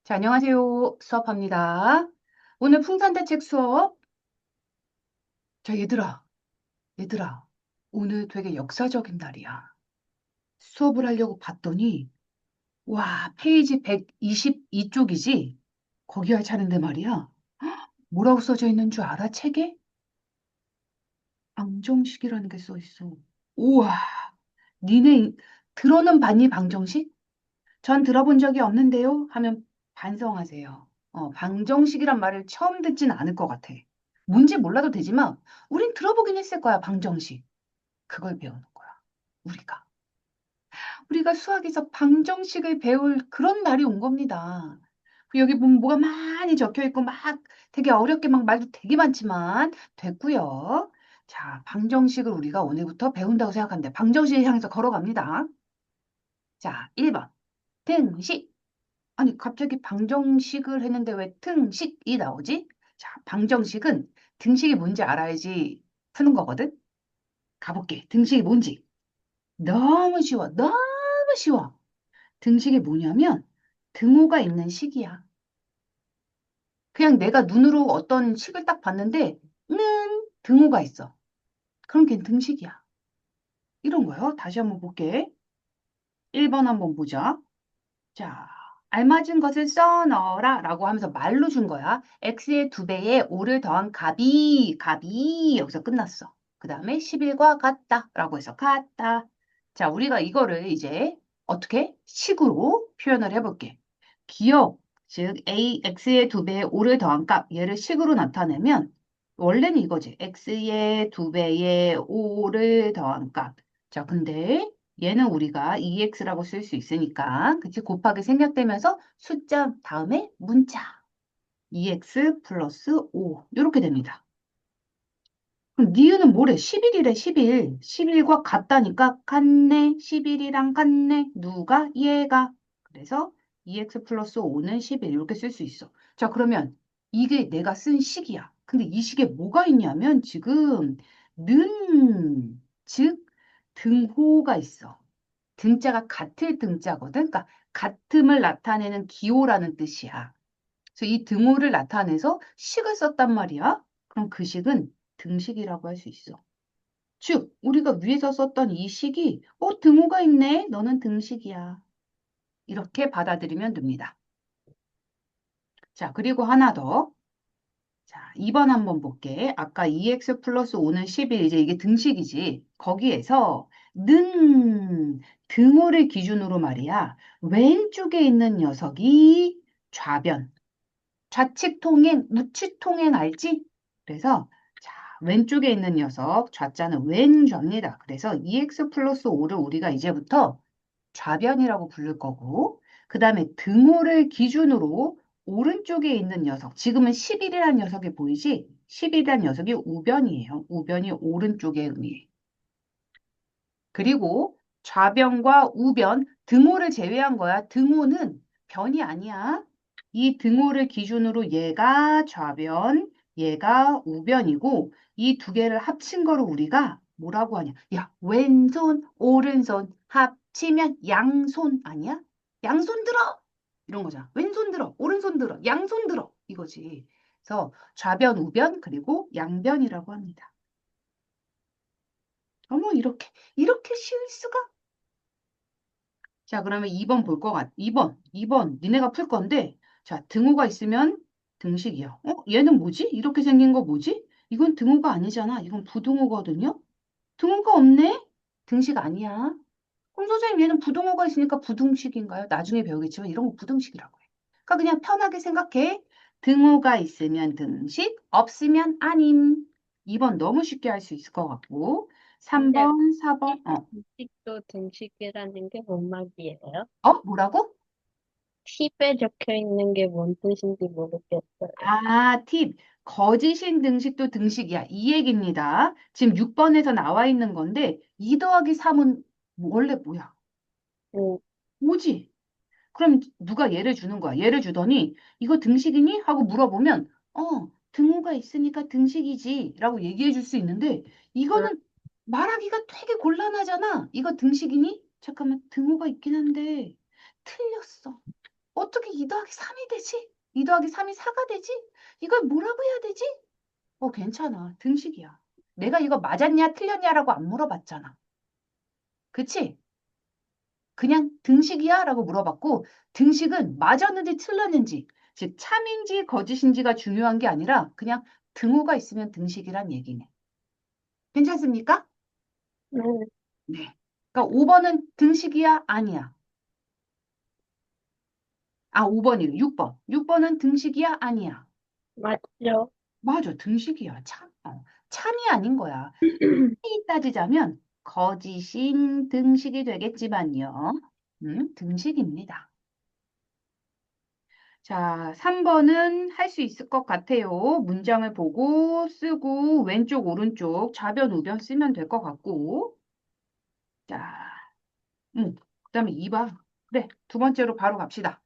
자, 안녕하세요. 수업합니다. 오늘 풍산대책 수업. 자, 얘들아, 오늘 되게 역사적인 날이야. 수업을 하려고 봤더니, 와, 페이지 122쪽이지? 거기 할 차례인데 말이야. 뭐라고 써져 있는 줄 알아, 책에? 방정식이라는 게 써 있어. 우와, 니네 들어는 봤니, 방정식? 전 들어본 적이 없는데요. 하면 반성하세요. 방정식이란 말을 처음 듣진 않을 것 같아. 뭔지 몰라도 되지만, 우린 들어보긴 했을 거야, 방정식. 그걸 배우는 거야. 우리가. 우리가 수학에서 방정식을 배울 그런 날이 온 겁니다. 여기 보면 뭐가 많이 적혀 있고, 막 되게 어렵게 막 말도 되게 많지만, 됐고요. 자, 방정식을 우리가 오늘부터 배운다고 생각합니다. 방정식을 향해서 걸어갑니다. 자, 1번. 등식. 아니, 갑자기 방정식을 했는데 왜 등식이 나오지? 자, 방정식은 등식이 뭔지 알아야지 푸는 거거든? 가볼게. 등식이 뭔지. 너무 쉬워. 너무 쉬워. 등식이 뭐냐면 등호가 있는 식이야. 그냥 내가 눈으로 어떤 식을 딱 봤는데 는 등호가 있어. 그럼 걔는 등식이야. 이런 거요. 다시 한번 볼게. 1번 한번 보자. 자, 알맞은 것을 써 넣어라 라고 하면서 말로 준 거야. x의 2배에 5를 더한 값이 여기서 끝났어. 그 다음에 11과 같다 라고 해서 같다. 자, 우리가 이거를 이제 어떻게? 식으로 표현을 해볼게. 기억, 즉 x의 2배에 5를 더한 값, 얘를 식으로 나타내면 원래는 이거지. x의 2배에 5를 더한 값. 자, 근데 얘는 우리가 EX라고 쓸 수 있으니까, 그치? 곱하기 생략되면서 숫자 다음에 문자. EX 플러스 5. 이렇게 됩니다. 그럼 니은은 뭐래? 11이래, 11. 11과 같다니까, 같네. 11이랑 같네. 누가? 얘가. 그래서 EX 플러스 5는 11. 이렇게 쓸 수 있어. 자, 그러면 이게 내가 쓴 식이야. 근데 이 식에 뭐가 있냐면 지금 즉 등호가 있어. 등자가 같을 등자거든. 그러니까 같음을 나타내는 기호라는 뜻이야. 그래서 이 등호를 나타내서 식을 썼단 말이야. 그럼 그 식은 등식이라고 할 수 있어. 즉, 우리가 위에서 썼던 이 식이 등호가 있네. 너는 등식이야. 이렇게 받아들이면 됩니다. 자, 그리고 하나 더. 자, 2번 한번 볼게. 아까 2x 플러스 5는 11, 이제 이게 등식이지. 거기에서 는 등호를 기준으로 말이야. 왼쪽에 있는 녀석이 좌변. 좌측 통행, 우측 통행 알지? 그래서 자, 왼쪽에 있는 녀석 좌자는 왼좌입니다. 그래서 2x 플러스 5를 우리가 이제부터 좌변이라고 부를 거고, 그 다음에 등호를 기준으로 오른쪽에 있는 녀석, 지금은 11이라는 녀석이 보이지? 11이라는 녀석이 우변이에요. 우변이 오른쪽에 의미해. 그리고 좌변과 우변, 등호를 제외한 거야. 등호는 변이 아니야. 이 등호를 기준으로 얘가 좌변, 얘가 우변이고, 이 두 개를 합친 거를 우리가 뭐라고 하냐? 야, 왼손, 오른손 합치면 양손 아니야? 양손 들어! 이런 거잖아. 왼손 들어, 오른손 들어, 양손 들어. 이거지. 그래서 좌변, 우변, 그리고 양변이라고 합니다. 어머, 이렇게 쉬울 수가? 자, 그러면 2번 볼 것 같, 2번. 니네가 풀 건데, 자, 등호가 있으면 등식이야. 얘는 뭐지? 이렇게 생긴 거 뭐지? 이건 등호가 아니잖아. 이건 부등호거든요? 등호가 없네? 등식 아니야. 그럼 선생님, 얘는 부등호가 있으니까 부등식인가요? 나중에 배우겠지만 이런 거 부등식이라고 해. 그러니까 그냥 편하게 생각해. 등호가 있으면 등식, 없으면 아님. 2번 너무 쉽게 할 수 있을 것 같고, 근데 3번, 4번, 등식도 등식이라는 게 뭔 말이에요? 뭐라고? 팁에 적혀 있는 게 뭔 뜻인지 모르겠어요. 팁. 거짓인 등식도 등식이야. 이 얘기입니다. 지금 6번에서 나와 있는 건데, 2 더하기 3은 원래 뭐야? 음, 5지. 그럼 누가 예를 주는 거야. 예를 주더니, 이거 등식이니? 하고 물어보면, 등호가 있으니까 등식이지. 라고 얘기해 줄 수 있는데, 아, 이거는 말하기가 되게 곤란하잖아. 이거 등식이니? 잠깐만, 등호가 있긴 한데, 틀렸어. 어떻게 2 더하기 3이 되지? 2 더하기 3이 4가 되지? 이걸 뭐라고 해야 되지? 괜찮아. 등식이야. 내가 이거 맞았냐, 틀렸냐라고 안 물어봤잖아. 그치? 그냥 등식이야? 라고 물어봤고, 등식은 맞았는지 틀렸는지, 즉, 참인지 거짓인지가 중요한 게 아니라 그냥 등호가 있으면 등식이란 얘기네. 괜찮습니까? 네, 네. 그러니까 5번은 등식이야? 아니야. 아, 5번이래. 6번. 6번은 등식이야? 아니야. 맞죠. 맞아. 등식이야. 참이 아닌 거야. 이 따지자면 거짓인 등식이 되겠지만요. 등식입니다. 자, 3번은 할 수 있을 것 같아요. 문장을 보고 쓰고 왼쪽, 오른쪽 좌변, 우변 쓰면 될 것 같고. 자, 그다음에 2번. 그래, 두 번째로 바로 갑시다.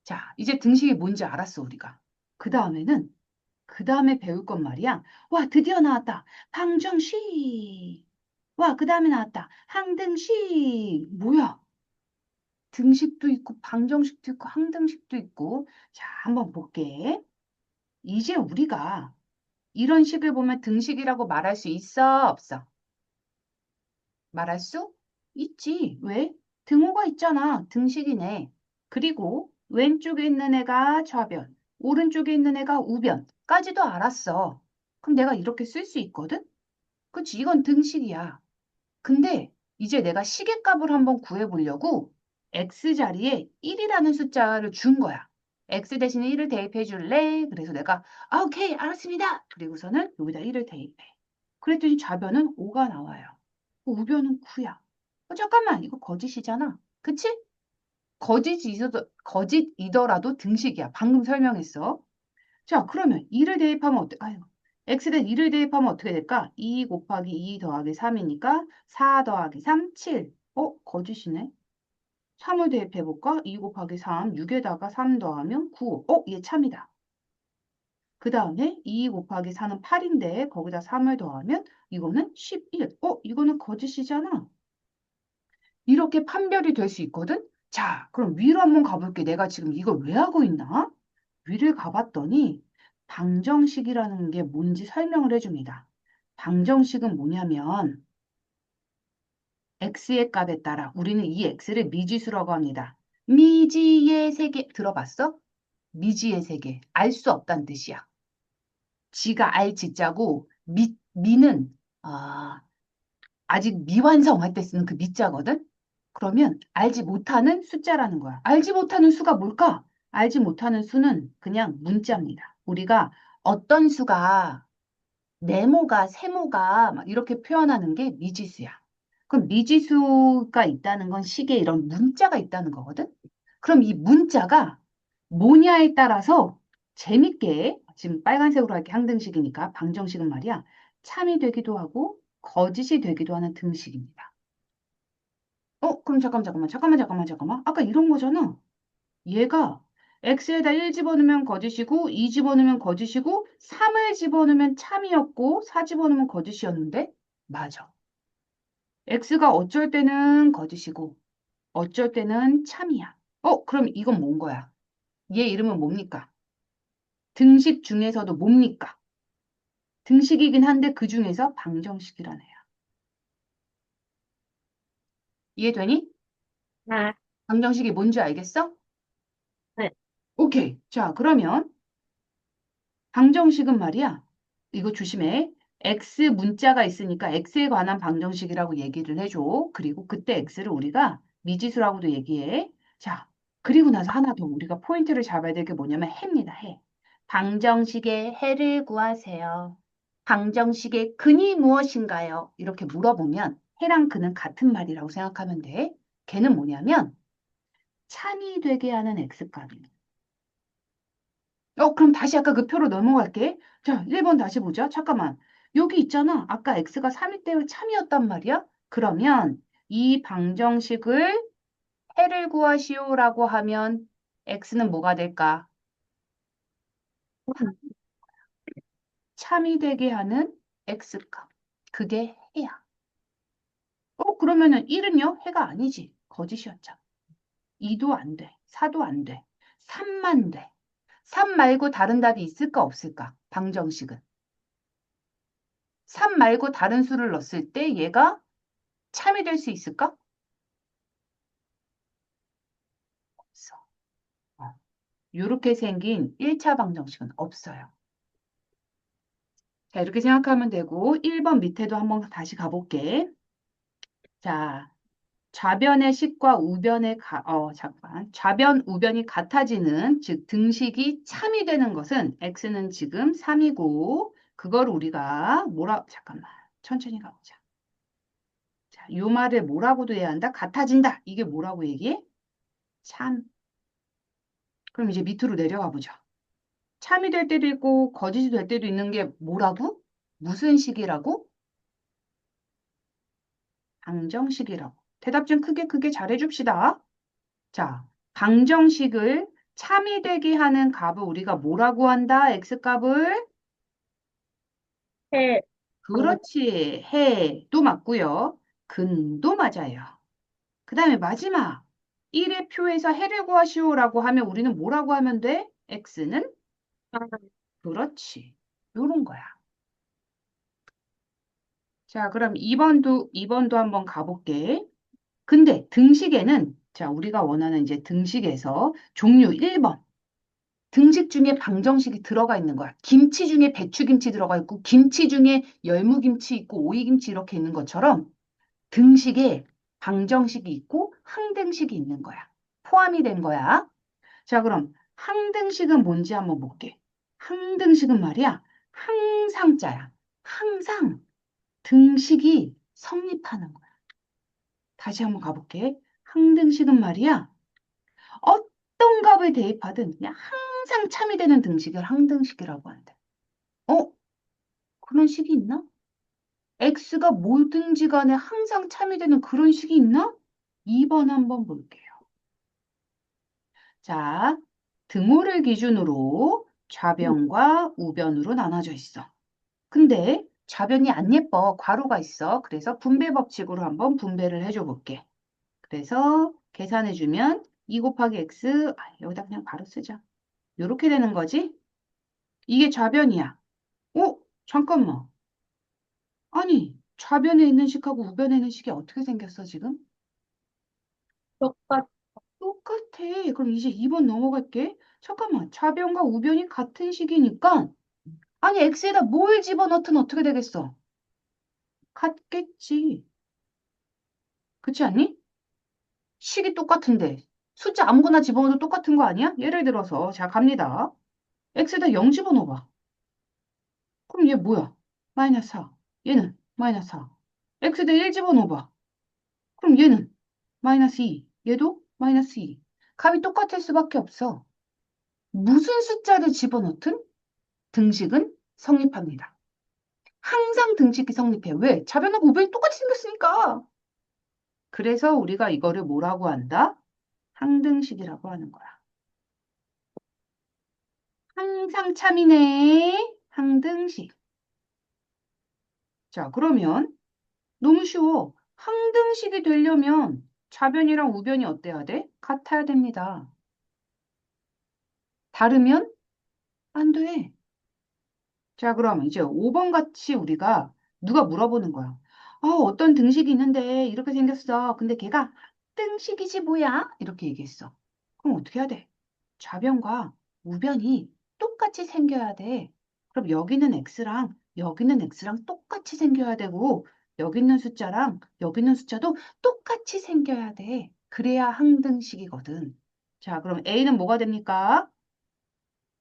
자, 이제 등식이 뭔지 알았어, 우리가. 그 다음에는, 그 다음에 배울 건 말이야. 와, 드디어 나왔다. 방정식. 와, 그 다음에 나왔다. 항등식. 뭐야? 등식도 있고, 방정식도 있고, 항등식도 있고. 자, 한번 볼게. 이제 우리가 이런 식을 보면 등식이라고 말할 수 있어, 없어? 말할 수 있지. 왜? 등호가 있잖아. 등식이네. 그리고 왼쪽에 있는 애가 좌변, 오른쪽에 있는 애가 우변까지도 알았어. 그럼 내가 이렇게 쓸 수 있거든? 그치? 이건 등식이야. 근데 이제 내가 시계값을 한번 구해보려고 x 자리에 1이라는 숫자를 준 거야. x 대신에 1을 대입해 줄래? 그래서 내가 오케이 알았습니다. 그리고서는 여기다 1을 대입해. 그랬더니 좌변은 5가 나와요. 우변은 9야. 잠깐만 이거 거짓이잖아. 그치? 거짓이더라도 등식이야. 방금 설명했어. 자, 그러면 2를 대입하면 어때? 아유, x대 2를 대입하면 어떻게 될까? 2 곱하기 2 더하기 3이니까 4 더하기 3, 7. 거짓이네. 3을 대입해볼까? 2 곱하기 3, 6에다가 3 더하면 9. 얘 참이다. 그 다음에 2 곱하기 4는 8인데 거기다 3을 더하면 이거는 11. 이거는 거짓이잖아. 이렇게 판별이 될 수 있거든? 자, 그럼 위로 한번 가볼게. 내가 지금 이걸 왜 하고 있나? 위를 가봤더니 방정식이라는 게 뭔지 설명을 해줍니다. 방정식은 뭐냐면 x의 값에 따라 우리는 이 x를 미지수라고 합니다. 미지의 세계 들어봤어? 미지의 세계. 알 수 없다는 뜻이야. 지가 알 지자고 미는 아직 미완성할 때 쓰는 그 미자거든? 그러면 알지 못하는 숫자라는 거야. 알지 못하는 수가 뭘까? 알지 못하는 수는 그냥 문자입니다. 우리가 어떤 수가 네모가, 세모가 막 이렇게 표현하는 게 미지수야. 그럼 미지수가 있다는 건 식에 이런 문자가 있다는 거거든? 그럼 이 문자가 뭐냐에 따라서 재밌게, 지금 빨간색으로 할게 항등식이니까 방정식은 말이야. 참이 되기도 하고 거짓이 되기도 하는 등식입니다. 그럼 잠깐만. 아까 이런 거잖아. 얘가 x에다 1 집어넣으면 거짓이고 2 집어넣으면 거짓이고 3을 집어넣으면 참이었고 4 집어넣으면 거짓이었는데 맞아. x가 어쩔 때는 거짓이고 어쩔 때는 참이야. 그럼 이건 뭔 거야? 얘 이름은 뭡니까? 등식 중에서도 뭡니까? 등식이긴 한데 그 중에서 방정식이라는 애야. 이해되니? 아, 방정식이 뭔지 알겠어? 네. 오케이. 자, 그러면 방정식은 말이야. 이거 조심해. X 문자가 있으니까 X에 관한 방정식이라고 얘기를 해줘. 그리고 그때 X를 우리가 미지수라고도 얘기해. 자, 그리고 나서 하나 더 우리가 포인트를 잡아야 될 게 뭐냐면 해입니다. 해. 방정식의 해를 구하세요. 방정식의 근이 무엇인가요? 이렇게 물어보면 해랑 근은 같은 말이라고 생각하면 돼. 걔는 뭐냐면 참이 되게 하는 X값입니다. 그럼 다시 아까 그 표로 넘어갈게. 자, 1번 다시 보자. 잠깐만. 여기 있잖아. 아까 x가 3일 때 참이었단 말이야. 그러면 이 방정식을 해를 구하시오라고 하면 x는 뭐가 될까? 참이 되게 하는 x값. 그게 해야. 그러면은 1은요? 해가 아니지. 거짓이었잖아. 2도 안 돼. 4도 안 돼. 3만 돼. 3 말고 다른 답이 있을까 없을까? 방정식은. 3 말고 다른 수를 넣었을 때 얘가 참이 될 수 있을까? 없어. 이렇게 생긴 1차 방정식은 없어요. 자, 이렇게 생각하면 되고 1번 밑에도 한번 다시 가볼게. 자, 좌변의 식과 우변의 잠깐. 좌변, 우변이 같아지는 즉 등식이 참이 되는 것은 x는 지금 3이고 그걸 우리가 잠깐만. 천천히 가보자. 자, 요 말을 뭐라고도 해야 한다? 같아진다. 이게 뭐라고 얘기해? 참. 그럼 이제 밑으로 내려가 보자. 참이 될 때도 있고 거짓이 될 때도 있는 게 뭐라고? 무슨 식이라고? 방정식이라고. 대답 좀 크게 잘해줍시다. 자, 방정식을 참이 되게 하는 값을 우리가 뭐라고 한다? x값을? 해, 방, 그렇지. 해도 맞고요. 근도 맞아요. 그 다음에 마지막. 1의 표에서 해를 구하시오라고 하면 우리는 뭐라고 하면 돼? x는? 방, 그렇지. 요런 거야. 자, 그럼 2번도 한번 가볼게. 근데 등식에는 자, 우리가 원하는 이제 등식에서 종류 1번. 등식 중에 방정식이 들어가 있는 거야. 김치 중에 배추김치 들어가 있고, 김치 중에 열무김치 있고, 오이김치 이렇게 있는 것처럼 등식에 방정식이 있고 항등식이 있는 거야. 포함이 된 거야. 자, 그럼 항등식은 뭔지 한번 볼게. 항등식은 말이야. 항상자야. 항상 등식이 성립하는 거야. 다시 한번 가볼게. 항등식은 말이야. 어떤 값을 대입하든 그냥 항상 참이 되는 등식을 항등식이라고 한대. 어? 그런 식이 있나? x가 뭐든지 간에 항상 참이 되는 그런 식이 있나? 2번 한번 볼게요. 자, 등호를 기준으로 좌변과 우변으로 나눠져 있어. 근데 좌변이 안 예뻐. 괄호가 있어. 그래서 분배 법칙으로 한번 분배를 해줘 볼게. 그래서 계산해주면 2 곱하기 x, 여기다 그냥 바로 쓰자. 이렇게 되는 거지? 이게 좌변이야. 잠깐만. 아니, 좌변에 있는 식하고 우변에 있는 식이 어떻게 생겼어, 지금? 똑같, 똑같아. 그럼 이제 2번 넘어갈게. 잠깐만, 좌변과 우변이 같은 식이니까, 아니, x에다 뭘 집어넣든 어떻게 되겠어? 같겠지. 그렇지 않니? 식이 똑같은데. 숫자 아무거나 집어넣어도 똑같은 거 아니야? 예를 들어서, 자, 갑니다. x에다 0 집어넣어봐. 그럼 얘 뭐야? 마이너스 4. 얘는 마이너스 4. x에다 1 집어넣어봐. 그럼 얘는 마이너스 2. 얘도 마이너스 2. 값이 똑같을 수밖에 없어. 무슨 숫자를 집어넣든 등식은 성립합니다. 항상 등식이 성립해. 왜? 좌변하고 우변이 똑같이 생겼으니까. 그래서 우리가 이거를 뭐라고 한다? 항등식이라고 하는 거야. 항상 참이네. 항등식. 자, 그러면 너무 쉬워. 항등식이 되려면 좌변이랑 우변이 어때야 돼? 같아야 됩니다. 다르면 안 돼. 자, 그럼 이제 5번 같이 우리가 누가 물어보는 거야. 어떤 등식이 있는데 이렇게 생겼어. 근데 걔가 등식이지 뭐야? 이렇게 얘기했어. 그럼 어떻게 해야 돼? 좌변과 우변이 똑같이 생겨야 돼. 그럼 여기는 x랑 똑같이 생겨야 되고 여기 있는 숫자랑 여기 있는 숫자도 똑같이 생겨야 돼. 그래야 항등식이거든. 자, 그럼 a는 뭐가 됩니까?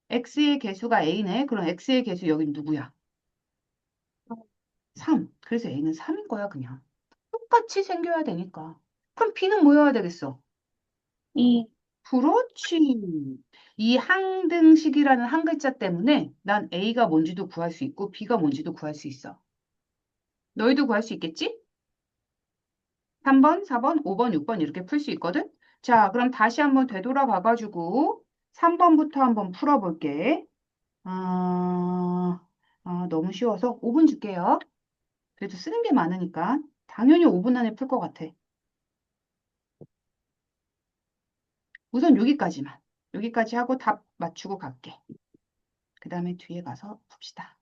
x의 개수가 a네. 그럼 x의 개수 여긴 누구야? 3. 그래서 A는 3인 거야, 그냥. 똑같이 생겨야 되니까. 그럼 B는 뭐여야 되겠어? 이, 그렇지. 이 항등식이라는 한 글자 때문에 난 A가 뭔지도 구할 수 있고 B가 뭔지도 구할 수 있어. 너희도 구할 수 있겠지? 3번, 4번, 5번, 6번 이렇게 풀 수 있거든? 자, 그럼 다시 한번 되돌아가가지고 3번부터 한번 풀어볼게. 아, 너무 쉬워서 5분 줄게요. 그래도 쓰는 게 많으니까 당연히 5분 안에 풀 것 같아. 우선 여기까지만. 여기까지 하고 답 맞추고 갈게. 그 다음에 뒤에 가서 봅시다.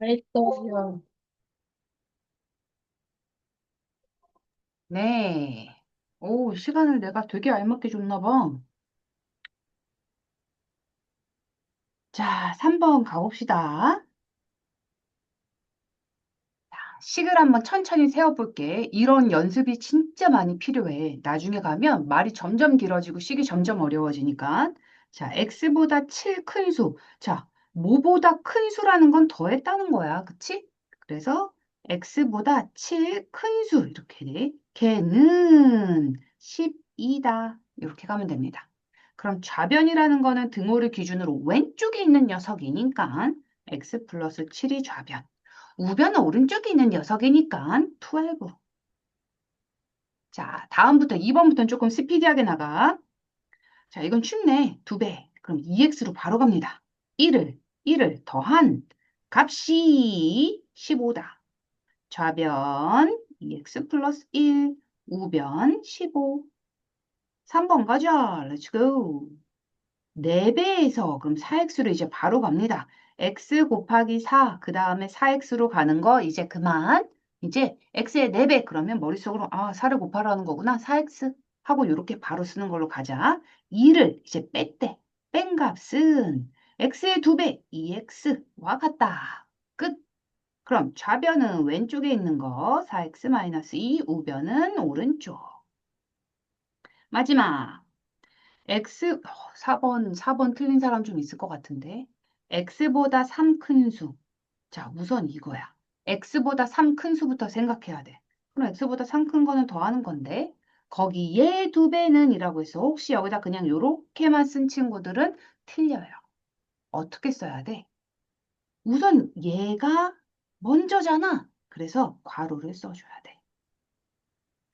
알겠어요. 네. 오, 시간을 내가 되게 알맞게 줬나 봐. 자, 3번 가봅시다. 식을 한번 천천히 세워볼게. 이런 연습이 진짜 많이 필요해. 나중에 가면 말이 점점 길어지고 식이 점점 어려워지니까. 자, x보다 7 큰 수. 자, 뭐보다 큰 수라는 건 더했다는 거야. 그치? 그래서 x보다 7 큰 수. 이렇게 돼. 걔는 12다. 이렇게 가면 됩니다. 그럼 좌변이라는 거는 등호를 기준으로 왼쪽에 있는 녀석이니까 x 플러스 7이 좌변. 우변은 오른쪽에 있는 녀석이니까 12. 자, 다음부터 2번부터는 조금 스피디하게 나가. 자, 이건 쉽네. 2배. 그럼 2x로 바로 갑니다. 1을 더한 값이 15다. 좌변 2x 플러스 1, 우변 15. 3번 가자. Let's go. 4배에서 그럼 4x로 이제 바로 갑니다. x 곱하기 4, 그 다음에 4x로 가는 거 이제 그만. 이제 x의 4배 그러면 머릿속으로 4를 곱하라는 거구나. 4x 하고 이렇게 바로 쓰는 걸로 가자. 2를 이제 뺐대. 뺀 값은 x의 2배, 2x와 같다. 끝. 그럼 좌변은 왼쪽에 있는 거 4x-2, 우변은 오른쪽. 마지막. X, 4번 틀린 사람 좀 있을 것 같은데. X보다 3 큰 수. 자, 우선 이거야. X보다 3 큰 수부터 생각해야 돼. 그럼 X보다 3 큰 거는 더하는 건데, 거기 얘 2배는 이라고 해서 혹시 여기다 그냥 요렇게만 쓴 친구들은 틀려요. 어떻게 써야 돼? 우선 얘가 먼저잖아. 그래서 괄호를 써줘야 돼.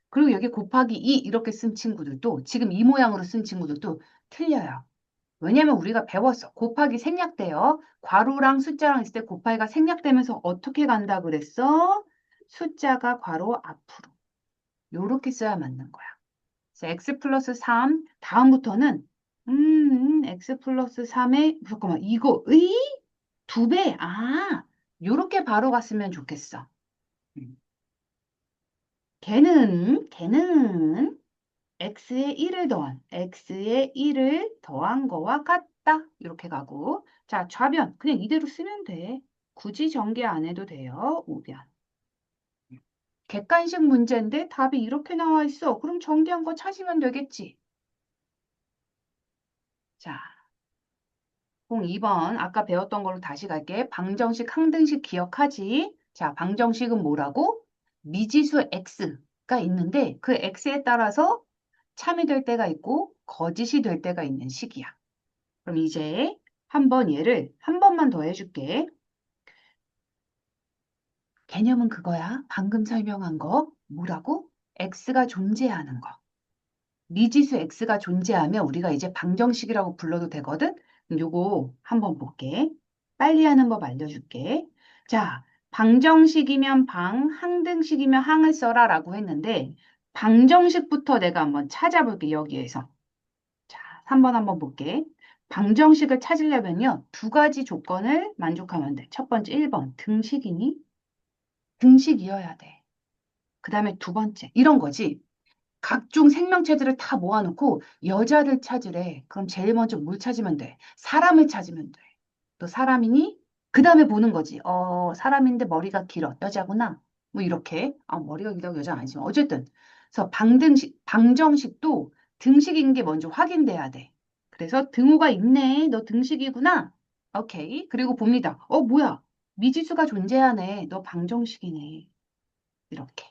그리고 여기 곱하기 2 이렇게 쓴 친구들도 지금 이 모양으로 쓴 친구들도 틀려요. 왜냐면 우리가 배웠어. 곱하기 생략돼요. 괄호랑 숫자랑 있을 때 곱하기가 생략되면서 어떻게 간다 그랬어? 숫자가 괄호 앞으로. 요렇게 써야 맞는 거야. 그래서 x 플러스 3 다음부터는 x 플러스 3에 잠깐만 이거의 2배. 요렇게 바로 갔으면 좋겠어. 음. 걔는 x의 1을 더한 거와 같다. 이렇게 가고. 자, 좌변. 그냥 이대로 쓰면 돼. 굳이 전개 안 해도 돼요. 우변. 객관식 문제인데 답이 이렇게 나와 있어. 그럼 전개한 거 찾으면 되겠지. 자, 2번. 아까 배웠던 걸로 다시 갈게. 방정식, 항등식 기억하지? 자, 방정식은 뭐라고? 미지수 x가 있는데 그 x에 따라서 참이 될 때가 있고 거짓이 될 때가 있는 식이야. 그럼 이제 한번 얘를 한 번만 더 해줄게. 개념은 그거야. 방금 설명한 거. 뭐라고? x가 존재하는 거. 미지수 x가 존재하면 우리가 이제 방정식이라고 불러도 되거든? 그럼 요거 한번 볼게. 빨리 하는 법 알려줄게. 자, 방정식이면 방, 항등식이면 항을 써라 라고 했는데 방정식부터 내가 한번 찾아볼게, 여기에서. 자, 3번 한번 볼게. 방정식을 찾으려면요. 2가지 조건을 만족하면 돼. 첫 번째 1번 등식이니? 등식이어야 돼. 그 다음에 두 번째 이런 거지. 각종 생명체들을 다 모아놓고 여자를 찾으래. 그럼 제일 먼저 뭘 찾으면 돼? 사람을 찾으면 돼. 또 사람이니? 그 다음에 보는 거지. 사람인데 머리가 길어. 여자구나. 뭐 이렇게. 머리가 길다고 여자는 아니지만 어쨌든. 그래서 방정식도 등식인 게 먼저 확인돼야 돼. 그래서 등호가 있네. 너 등식이구나. 오케이. 그리고 봅니다. 뭐야? 미지수가 존재하네. 너 방정식이네. 이렇게.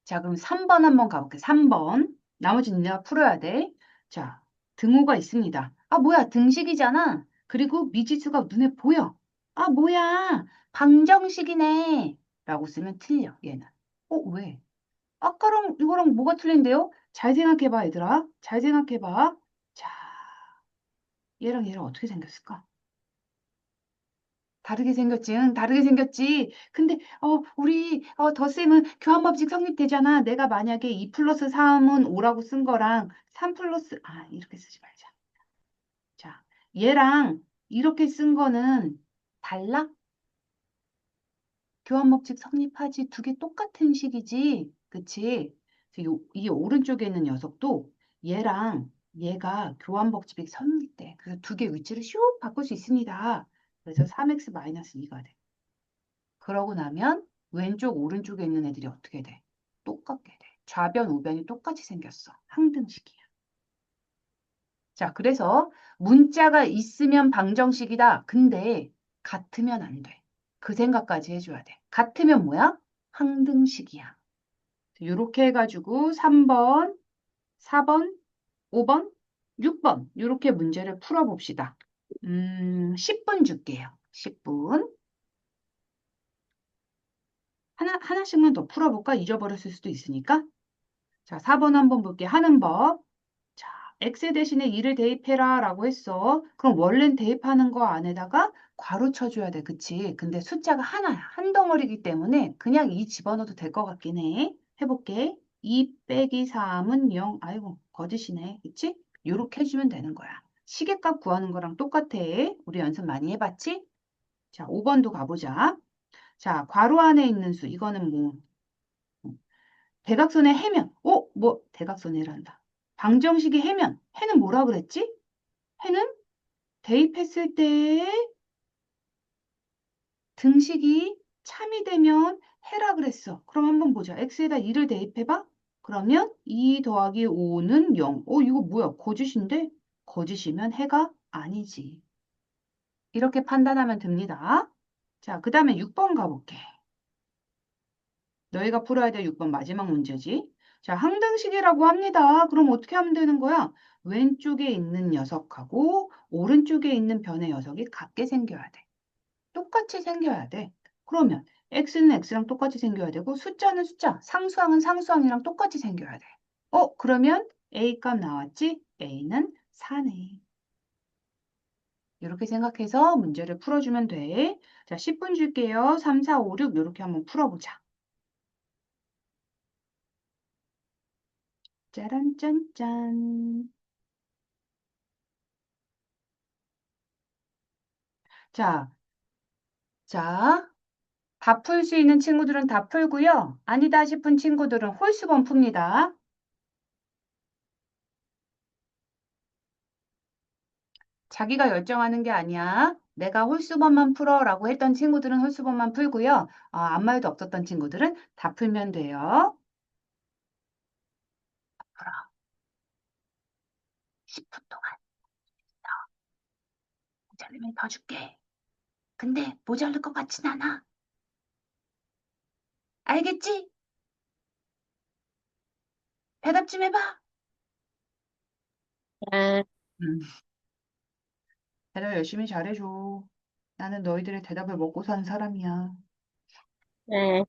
자, 그럼 3번 한번 가볼게. 3번. 나머지는 내가 풀어야 돼. 자, 등호가 있습니다. 뭐야? 등식이잖아. 그리고 미지수가 눈에 보여. 뭐야? 방정식이네. 라고 쓰면 틀려, 얘는. 왜? 아까랑 이거랑 뭐가 틀린데요? 잘 생각해봐, 얘들아. 잘 생각해봐. 자, 얘랑 어떻게 생겼을까? 다르게 생겼지, 응, 다르게 생겼지. 근데, 우리, 덧셈은 교환법칙 성립되잖아. 내가 만약에 2 플러스 3은 5라고 쓴 거랑 3 플러스, 이렇게 쓰지 말자. 자, 얘랑 이렇게 쓴 거는 달라? 교환법칙 성립하지. 두 개 똑같은 식이지. 그치? 그래서 이 오른쪽에 있는 녀석도 얘랑 얘가 교환법칙이 성립돼. 그래서 두 개 위치를 슉 바꿀 수 있습니다. 그래서 3x-2가 돼. 그러고 나면 왼쪽, 오른쪽에 있는 애들이 어떻게 돼? 똑같게 돼. 좌변, 우변이 똑같이 생겼어. 항등식이야. 자, 그래서 문자가 있으면 방정식이다. 근데 같으면 안 돼. 그 생각까지 해줘야 돼. 같으면 뭐야? 항등식이야. 이렇게 해가지고 3번, 4번, 5번, 6번 이렇게 문제를 풀어봅시다. 10분 줄게요. 10분. 하나씩만 더 풀어볼까? 잊어버렸을 수도 있으니까. 자, 4번 한번 볼게. 하는 법. 자, x 대신에 2를 대입해라 라고 했어. 그럼 원래는 대입하는 거 안에다가 괄호 쳐줘야 돼. 그치? 근데 숫자가 하나야. 한 덩어리이기 때문에 그냥 2 집어넣어도 될 것 같긴 해. 해볼게. 2 빼기 3은 0. 아이고, 거짓이네. 그치? 요렇게 해주면 되는 거야. 시계값 구하는 거랑 똑같아. 우리 연습 많이 해봤지? 자, 5번도 가보자. 자, 괄호 안에 있는 수. 이거는 뭐, 대각선의 해면. 대각선이란다. 방정식의 해면. 해는 뭐라 그랬지? 해는 대입했을 때 등식이 참이 되면 해라 그랬어. 그럼 한번 보자. x에다 2를 대입해봐. 그러면 2 더하기 5는 0. 이거 뭐야? 거짓인데? 거짓이면 해가 아니지. 이렇게 판단하면 됩니다. 자, 그 다음에 6번 가볼게. 너희가 풀어야 될 6번 마지막 문제지. 자, 항등식이라고 합니다. 그럼 어떻게 하면 되는 거야? 왼쪽에 있는 녀석하고 오른쪽에 있는 변의 녀석이 같게 생겨야 돼. 똑같이 생겨야 돼. 그러면 x는 x랑 똑같이 생겨야 되고 숫자는 숫자, 상수항은 상수항이랑 똑같이 생겨야 돼. 그러면 a 값 나왔지? a는 4네. 이렇게 생각해서 문제를 풀어주면 돼. 자, 10분 줄게요. 3, 4, 5, 6 이렇게 한번 풀어보자. 짜란 짠짠. 자, 자, 다 풀 수 있는 친구들은 다 풀고요. 아니다 싶은 친구들은 홀수번 풉니다. 자기가 열정하는 게 아니야. 내가 홀수번만 풀어라고 했던 친구들은 홀수번만 풀고요. 아무 말도 없었던 친구들은 다 풀면 돼요. 풀어. 10분 동안 모자르면 더 줄게. 근데 모자랄 것 같진 않아. 알겠지? 대답 좀 해봐. 네, 음, 대답 열심히 잘해줘. 나는 너희들의 대답을 먹고 사는 사람이야. 네.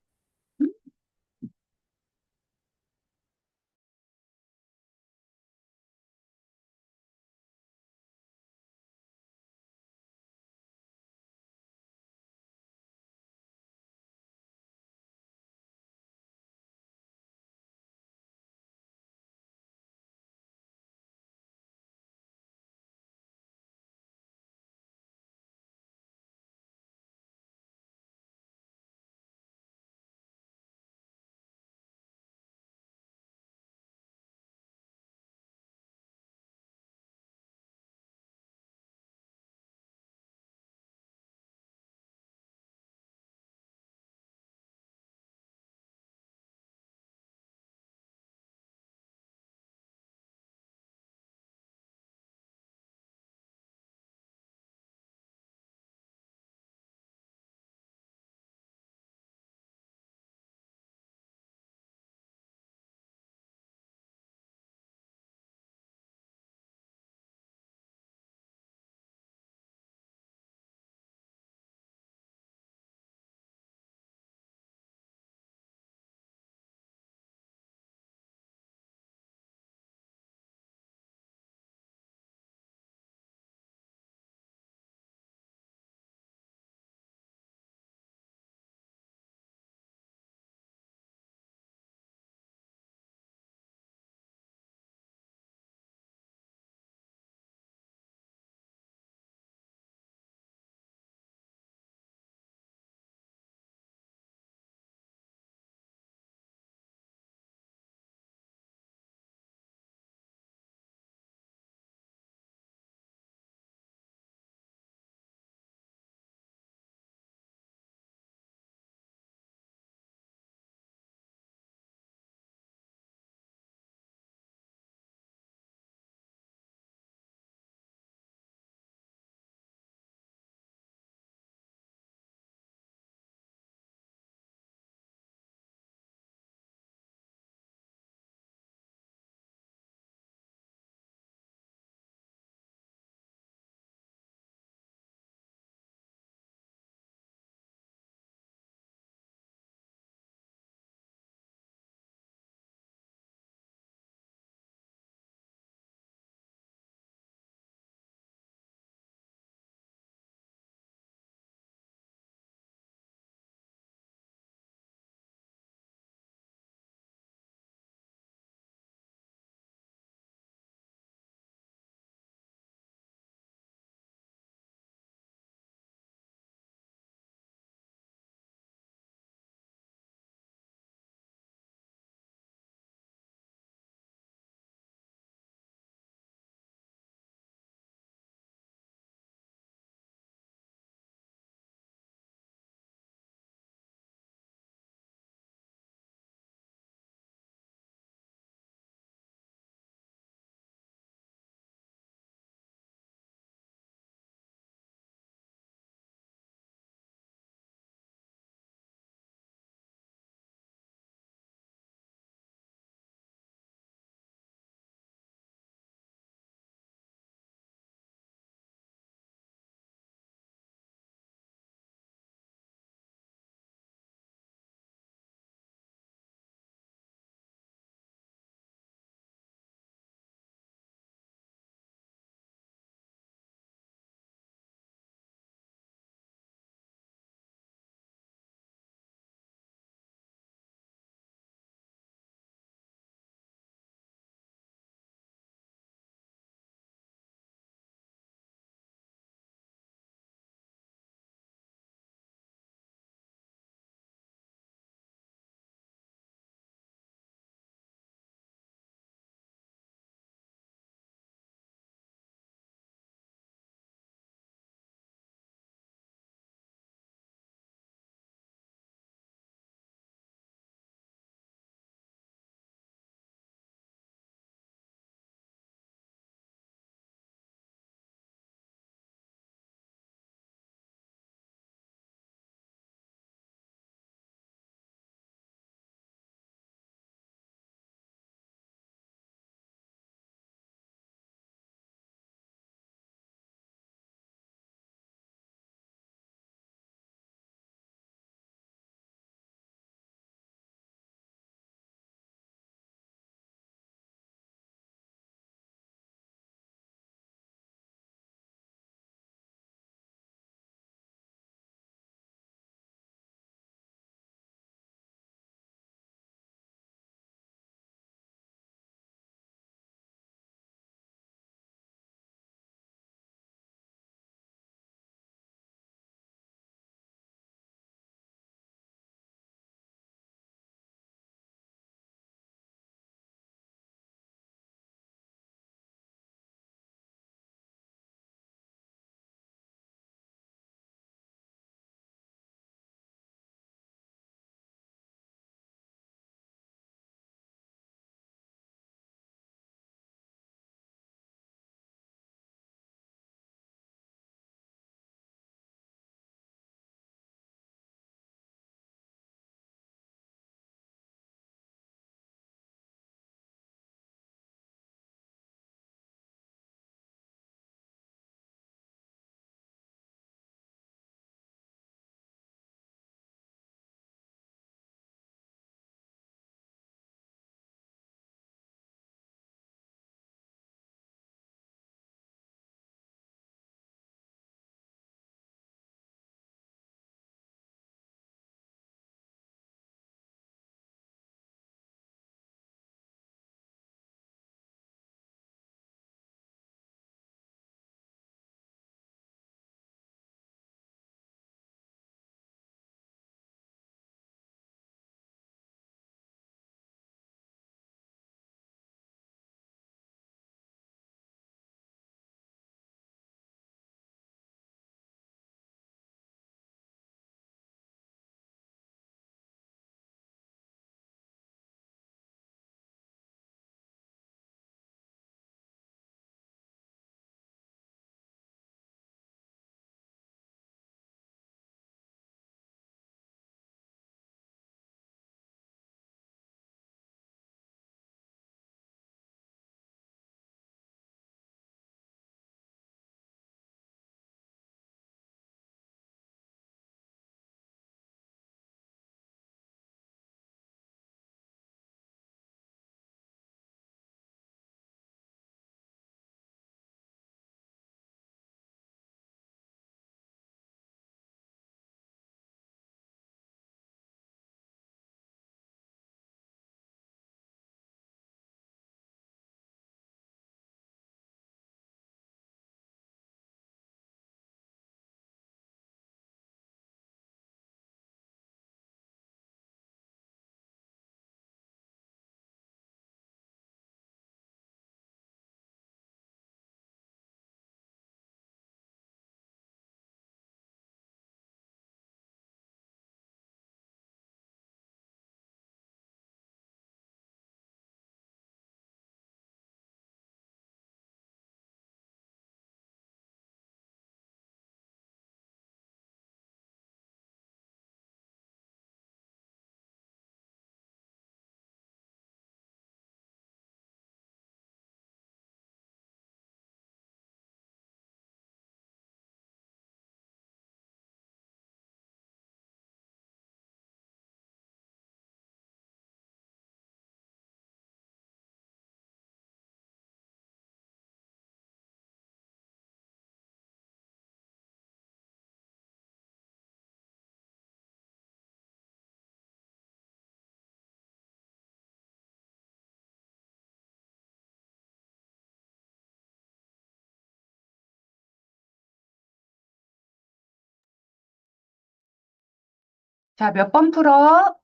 자, 몇 번 풀어?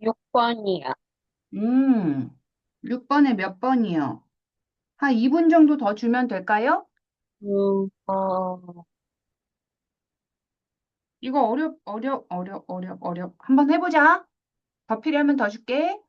6번이야. 6번에 몇 번이요? 한 2분 정도 더 주면 될까요? 어, 이거 어렵. 한번 해보자. 더 필요하면 더 줄게.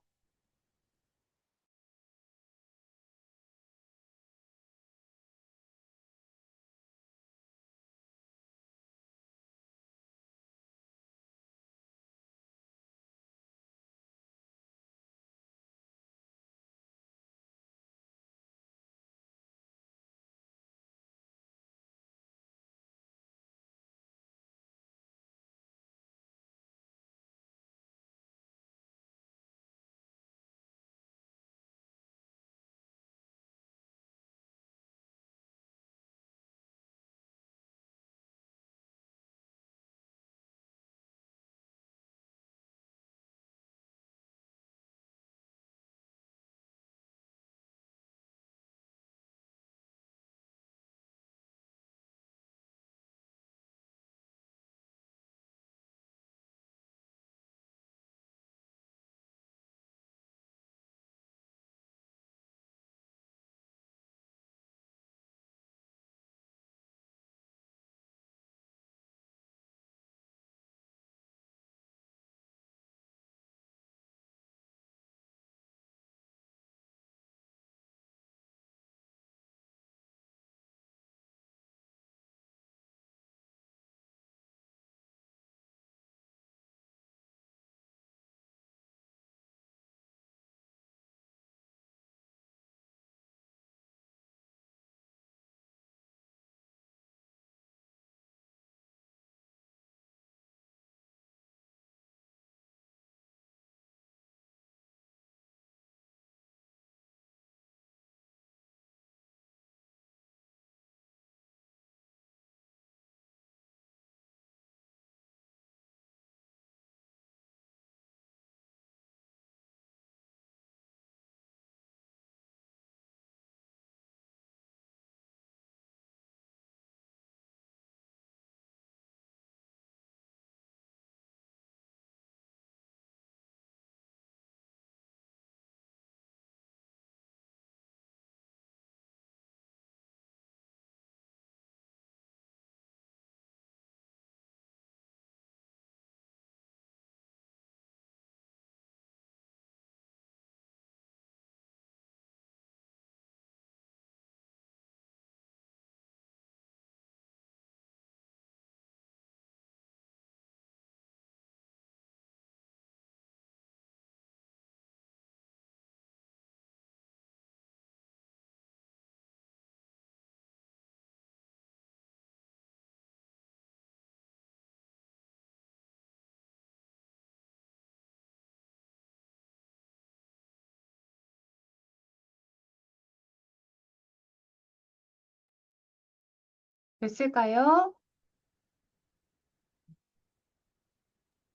됐을까요?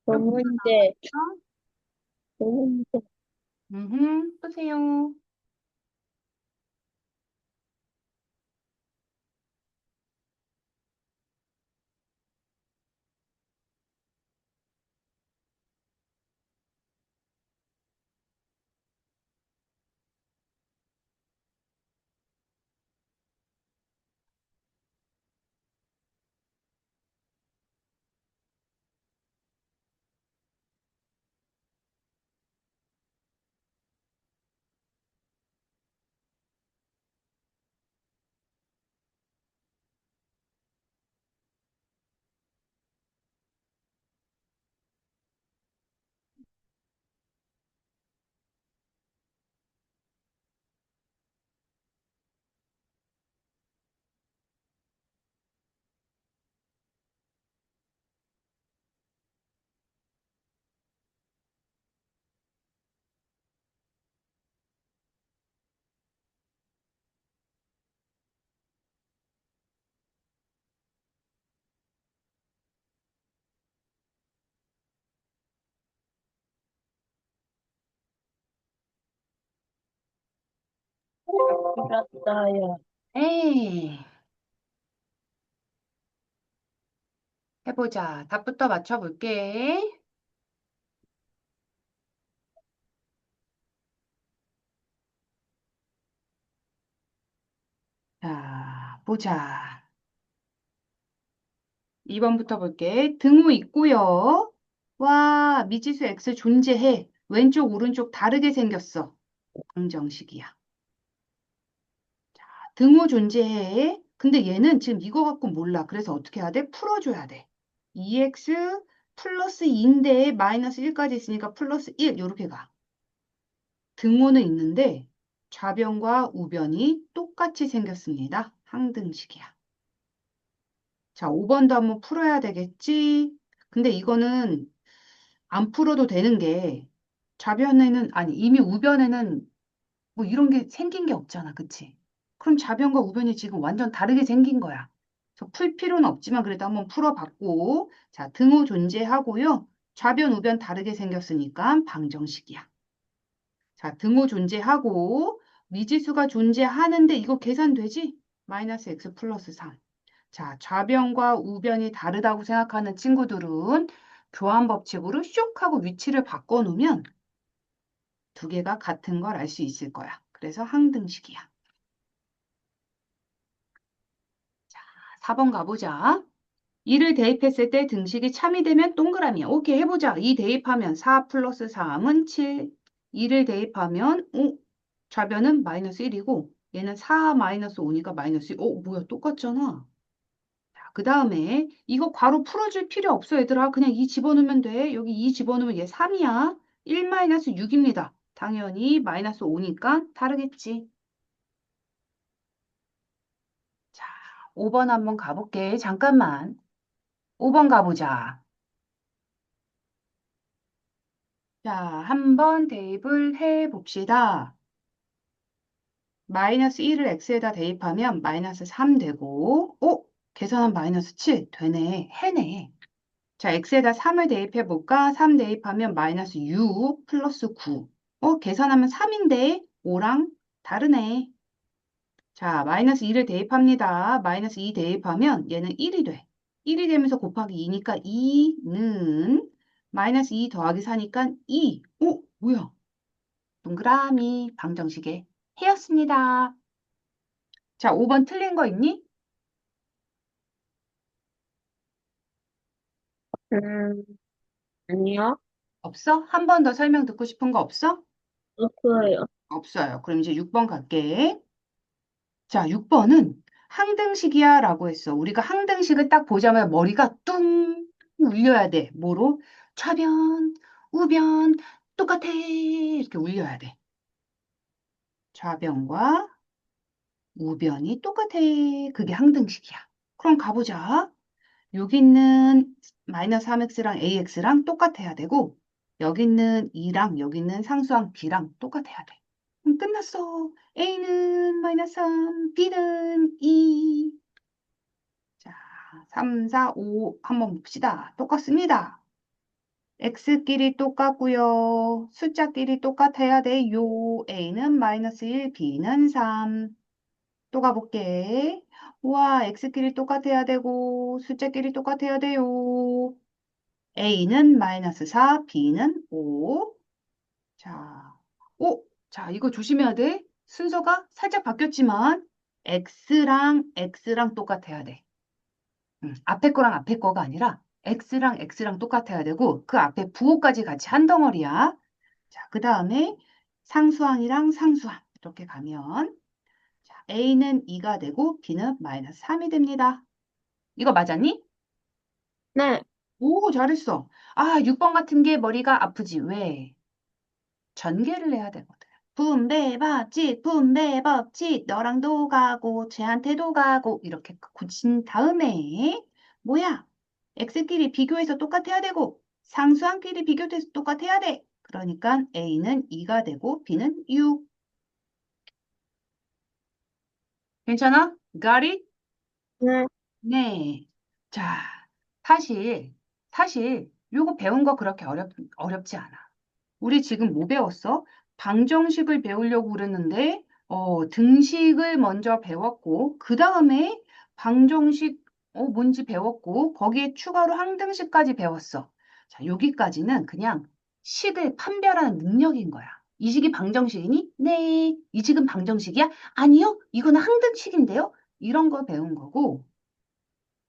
그 몇 분 문제, 남았죠? 그 문제. 보세요. 풀었어요. 에이, 해보자. 답부터 맞춰볼게. 자, 보자. 2번부터 볼게. 등호 있고요. 와, 미지수 x 존재해. 왼쪽, 오른쪽 다르게 생겼어. 방정식이야. 등호 존재해. 근데 얘는 지금 이거 갖고 몰라. 그래서 어떻게 해야 돼? 풀어줘야 돼. 2x 플러스 2인데 마이너스 1까지 있으니까 플러스 1 이렇게 가. 등호는 있는데 좌변과 우변이 똑같이 생겼습니다. 항등식이야. 자, 5번도 한번 풀어야 되겠지? 근데 이거는 안 풀어도 되는 게 좌변에는 아니 이미 우변에는 뭐 이런 게 생긴 게 없잖아. 그치? 그럼 좌변과 우변이 지금 완전 다르게 생긴 거야. 그래서 풀 필요는 없지만 그래도 한번 풀어봤고 자, 등호 존재하고요. 좌변, 우변 다르게 생겼으니까 방정식이야. 자, 등호 존재하고 미지수가 존재하는데 이거 계산되지? 마이너스 x 플러스 3. 자, 좌변과 우변이 다르다고 생각하는 친구들은 교환 법칙으로 슉 하고 위치를 바꿔놓으면 두 개가 같은 걸 알 수 있을 거야. 그래서 항등식이야. 4번 가보자. 2를 대입했을 때 등식이 참이 되면 동그라미야. 오케이, 해보자. 2 대입하면 4 플러스 3은 7. 2를 대입하면 좌변은 마이너스 1이고 얘는 4 마이너스 5니까 마이너스 1. 뭐야, 똑같잖아. 그 다음에 이거 괄호 풀어줄 필요 없어, 얘들아. 그냥 2 집어넣으면 돼. 여기 2 집어넣으면 얘 3이야. 1 마이너스 6입니다. 당연히 마이너스 5니까 다르겠지. 자, 5번 한번 가볼게. 잠깐만. 5번 가보자. 자, 한번 대입을 해봅시다. 마이너스 1을 x에다 대입하면 마이너스 3 되고, 계산하면 마이너스 7 되네. 해네. 자, x에다 3을 대입해볼까? 3 대입하면 마이너스 6 플러스 9. 계산하면 3인데 5랑 다르네. 자, 마이너스 2를 대입합니다. 마이너스 2 대입하면 얘는 1이 돼. 1이 되면서 곱하기 2니까 2는 마이너스 2 더하기 4니까 2. 뭐야? 동그라미 방정식의 해였습니다. 자, 5번 틀린 거 있니? 음, 아니요. 없어? 한 번 더 설명 듣고 싶은 거 없어? 없어요. 없어요. 그럼 이제 6번 갈게. 자, 6번은 항등식이야 라고 했어. 우리가 항등식을 딱 보자마자 머리가 뚱 울려야 돼. 뭐로? 좌변, 우변, 똑같아. 이렇게 울려야 돼. 좌변과 우변이 똑같아. 그게 항등식이야. 그럼 가보자. 여기 있는 마이너스 3x랑 ax랑 똑같아야 되고 여기 있는 2랑 여기 있는 상수항 b랑 똑같아야 돼. 그럼 끝났어. a는 마이너스 3, b는 2. 자, 3, 4, 5 한번 봅시다. 똑같습니다. x끼리 똑같고요. 숫자끼리 똑같아야 돼요. a는 마이너스 1, b는 3. 또 가볼게. 와, x끼리 똑같아야 되고 숫자끼리 똑같아야 돼요. a는 마이너스 4, b는 5. 자, 자, 이거 조심해야 돼. 순서가 살짝 바뀌었지만 x랑 똑같아야 돼. 앞에 거랑 앞에 거가 아니라 x랑 똑같아야 되고 그 앞에 부호까지 같이 한 덩어리야. 자, 그 다음에 상수항이랑 상수항 이렇게 가면 자, a는 2가 되고 b는 마이너스 3이 됩니다. 이거 맞았니? 네. 오, 잘했어. 아, 6번 같은 게 머리가 아프지. 왜? 전개를 해야 되거든. 분배 법칙, 너랑도 가고, 쟤한테도 가고, 이렇게 고친 다음에, 뭐야? x끼리 비교해서 똑같아야 되고, 상수항끼리 비교해서 똑같아야 돼. 그러니까 a는 2가 되고, b는 6. 괜찮아? Got it? 네. 네. 자, 사실, 사실, 요거 배운 거 그렇게 어렵지 않아. 우리 지금 뭐 배웠어? 방정식을 배우려고 그랬는데, 등식을 먼저 배웠고, 그 다음에 방정식, 뭔지 배웠고, 거기에 추가로 항등식까지 배웠어. 자, 여기까지는 그냥 식을 판별하는 능력인 거야. 이 식이 방정식이니? 네. 이 식은 방정식이야? 아니요. 이거는 항등식인데요? 이런 거 배운 거고,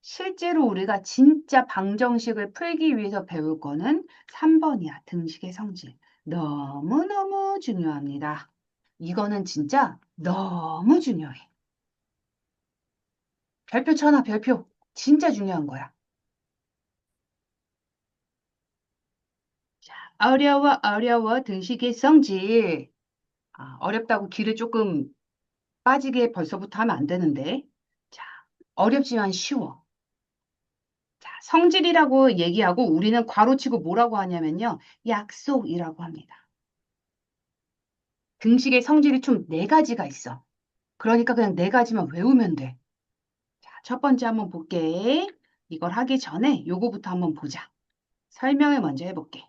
실제로 우리가 진짜 방정식을 풀기 위해서 배울 거는 3번이야. 등식의 성질. 너무너무 중요합니다. 이거는 진짜 너무 중요해. 별표 쳐놔, 별표. 진짜 중요한 거야. 어려워, 어려워, 등식의 성질. 어렵다고 길을 조금 빠지게 벌써부터 하면 안 되는데. 자, 어렵지만 쉬워. 자, 성질이라고 얘기하고 우리는 괄호치고 뭐라고 하냐면요. 약속이라고 합니다. 등식의 성질이 총 네 가지가 있어. 그러니까 그냥 네 가지만 외우면 돼. 자, 첫 번째 한번 볼게. 이걸 하기 전에 요거부터 한번 보자. 설명을 먼저 해볼게.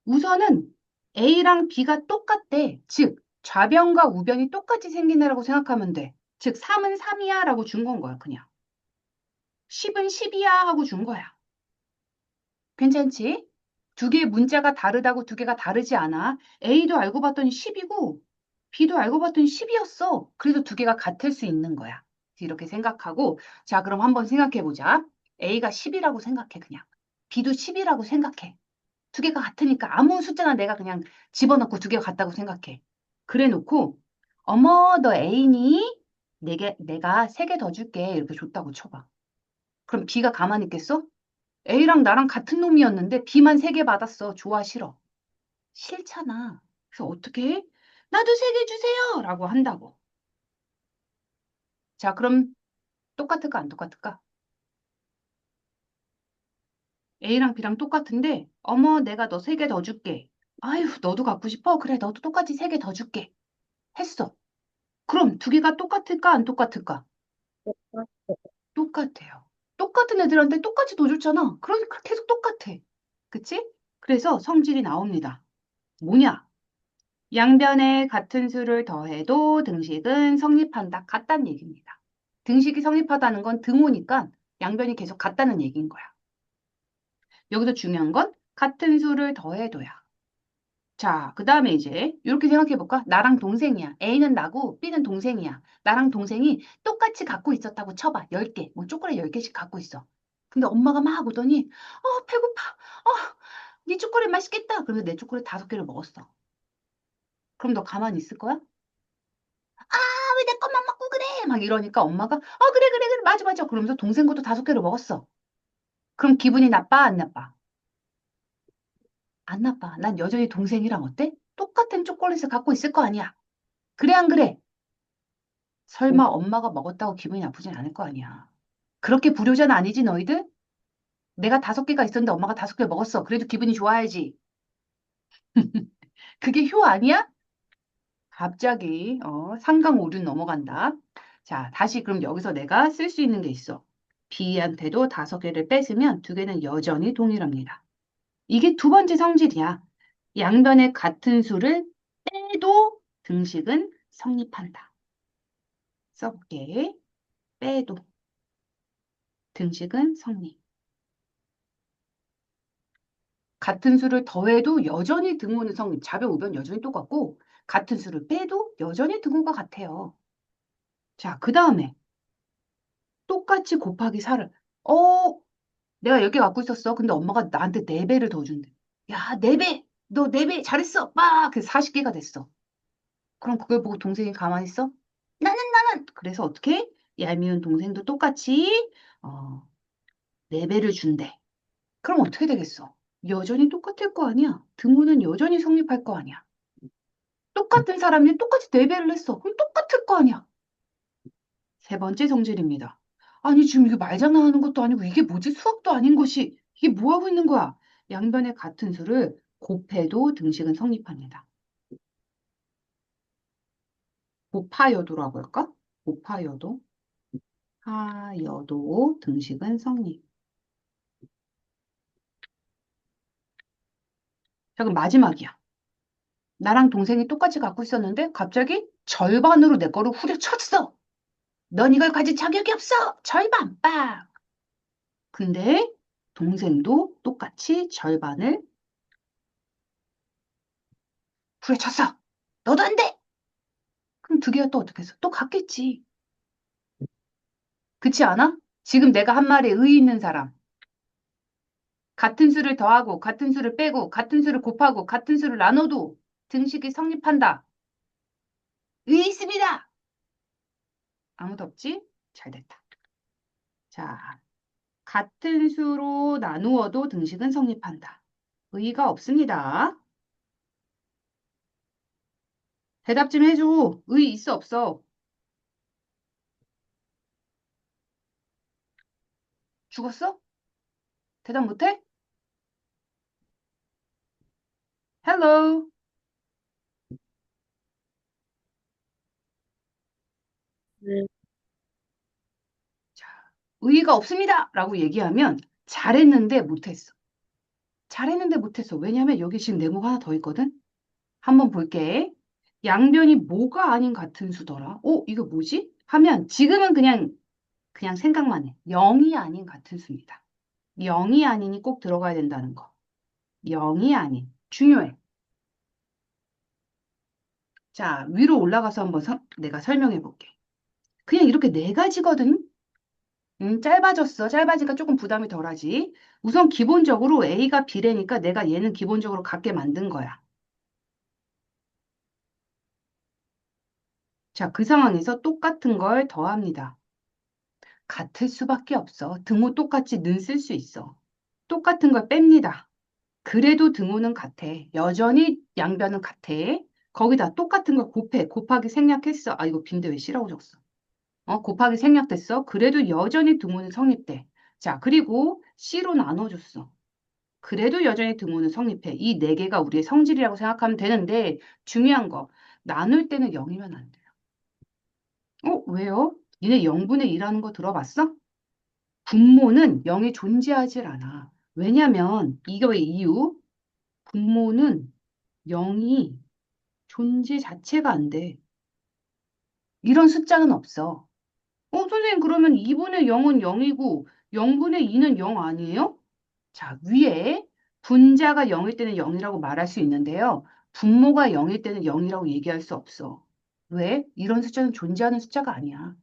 우선은 A랑 B가 똑같대. 즉, 좌변과 우변이 똑같이 생기느라고 생각하면 돼. 즉, 3은 3이야 라고 준 건 거야, 그냥. 10은 10이야 하고 준 거야. 괜찮지? 두 개의 문자가 다르다고 두 개가 다르지 않아. A도 알고 봤더니 10이고 B도 알고 봤더니 10이었어. 그래서 두 개가 같을 수 있는 거야. 이렇게 생각하고 자, 그럼 한번 생각해 보자. A가 10이라고 생각해 그냥. B도 10이라고 생각해. 두 개가 같으니까 아무 숫자나 내가 그냥 집어넣고 두 개가 같다고 생각해. 그래 놓고 어머 너 A니? 내가 세 개 더 줄게. 이렇게 줬다고 쳐봐. 그럼 B가 가만히 있겠어? A랑 나랑 같은 놈이었는데 B만 세 개 받았어. 좋아, 싫어? 싫잖아. 그래서 어떻게 해? 나도 세 개 주세요. 라고 한다고. 자, 그럼 똑같을까, 안 똑같을까? A랑 B랑 똑같은데, 어머, 내가 너 세 개 더 줄게. 아유, 너도 갖고 싶어? 그래, 너도 똑같이 세 개 더 줄게. 했어. 그럼 두 개가 똑같을까, 안 똑같을까? 똑같아요. 똑같은 애들한테 똑같이 더 줬잖아. 그러니까 계속 똑같아. 그치? 그래서 성질이 나옵니다. 뭐냐? 양변에 같은 수를 더해도 등식은 성립한다. 같다는 얘기입니다. 등식이 성립하다는 건 등호니까 양변이 계속 같다는 얘기인 거야. 여기서 중요한 건 같은 수를 더해도야. 자, 그 다음에 이제 이렇게 생각해 볼까? 나랑 동생이야. A는 나고 B는 동생이야. 나랑 동생이 똑같이 갖고 있었다고 쳐봐. 10개. 뭐 초콜릿 10개씩 갖고 있어. 근데 엄마가 막 오더니 배고파. 네 초콜릿 맛있겠다. 그래서 내 초콜릿 5개를 먹었어. 그럼 너 가만히 있을 거야? 왜 내 것만 먹고 그래? 막 이러니까 엄마가 그래 그래 그래 맞아 맞아 그러면서 동생 것도 5개를 먹었어. 그럼 기분이 나빠 안 나빠? 안 나빠. 난 여전히 동생이랑 어때? 똑같은 초콜릿을 갖고 있을 거 아니야. 그래 안 그래? 설마 엄마가 먹었다고 기분이 나쁘진 않을 거 아니야. 그렇게 불효자는 아니지 너희들? 내가 5개가 있었는데 엄마가 5개 먹었어. 그래도 기분이 좋아야지. 그게 효 아니야? 갑자기 상강 오류 넘어간다. 자, 다시 그럼 여기서 내가 쓸 수 있는 게 있어. B한테도 5개를 뺏으면 2개는 여전히 동일합니다. 이게 두 번째 성질이야. 양변의 같은 수를 빼도 등식은 성립한다. 써볼게. 빼도 등식은 성립. 같은 수를 더해도 여전히 등호는 성립. 좌변, 우변 여전히 똑같고 같은 수를 빼도 여전히 등호가 같아요. 자, 그 다음에 똑같이 곱하기 4를 내가 10개 갖고 있었어. 근데 엄마가 나한테 4배를 더 준대. 야, 4배! 너 4배 잘했어! 막! 그래서 40개가 됐어. 그럼 그걸 보고 동생이 가만히 있어? 나는! 그래서 어떻게? 얄미운 동생도 똑같이, 4배를 준대. 그럼 어떻게 되겠어? 여전히 똑같을 거 아니야. 등호는 여전히 성립할 거 아니야. 똑같은 사람이 똑같이 4배를 했어. 그럼 똑같을 거 아니야. 세 번째 성질입니다. 아니, 지금 이게 말장난하는 것도 아니고 이게 뭐지? 수학도 아닌 것이 이게 뭐 하고 있는 거야? 양변의 같은 수를 곱해도 등식은 성립합니다. 곱하여도라고 할까? 곱하여도, 하여도 등식은 성립. 자, 그럼 마지막이야. 나랑 동생이 똑같이 갖고 있었는데 갑자기 절반으로 내 거를 후려쳤어. 넌 이걸 가질 자격이 없어. 절반, 빵. 근데 동생도 똑같이 절반을 후려쳤어. 너도 안 돼! 그럼 두 개가 또 어떻게 했어? 또 같겠지. 그렇지 않아? 지금 내가 한 말에 의의 있는 사람. 같은 수를 더하고 같은 수를 빼고 같은 수를 곱하고 같은 수를 나눠도 등식이 성립한다. 의의 있습니다. 아무도 없지? 잘 됐다. 자, 같은 수로 나누어도 등식은 성립한다. 의의가 없습니다. 대답 좀 해줘. 의의 있어 없어? 죽었어? 대답 못해? Hello. 네. 자, 의의가 없습니다. 라고 얘기하면 잘했는데 못했어. 잘했는데 못했어. 왜냐면 여기 지금 네모가 하나 더 있거든? 한번 볼게. 양변이 뭐가 아닌 같은 수더라? 이거 뭐지? 하면 지금은 그냥 생각만 해. 0이 아닌 같은 수입니다. 0이 아니니 꼭 들어가야 된다는 거. 0이 아닌. 중요해. 자, 위로 올라가서 한번 내가 설명해 볼게. 그냥 이렇게 네 가지거든? 짧아졌어. 짧아지니까 조금 부담이 덜하지. 우선 기본적으로 A가 B래니까 내가 얘는 기본적으로 같게 만든 거야. 자, 그 상황에서 똑같은 걸 더합니다. 같을 수밖에 없어. 등호 똑같이 는 쓸 수 있어. 똑같은 걸 뺍니다. 그래도 등호는 같아. 여전히 양변은 같아. 거기다 똑같은 걸 곱해. 곱하기 생략했어. 아, 이거 빈대 왜 C라고 적었어? 곱하기 생략됐어. 그래도 여전히 등호는 성립돼. 자, 그리고 C로 나눠줬어. 그래도 여전히 등호는 성립해. 이 네 개가 우리의 성질이라고 생각하면 되는데 중요한 거. 나눌 때는 0이면 안 돼요. 왜요? 니네 0분의 2라는 거 들어봤어? 분모는 0이 존재하질 않아. 왜냐면 이거의 이유, 분모는 0이 존재 자체가 안 돼. 이런 숫자는 없어. 선생님 그러면 2분의 0은 0이고 0분의 2는 0 아니에요? 자, 위에 분자가 0일 때는 0이라고 말할 수 있는데요. 분모가 0일 때는 0이라고 얘기할 수 없어. 왜? 이런 숫자는 존재하는 숫자가 아니야.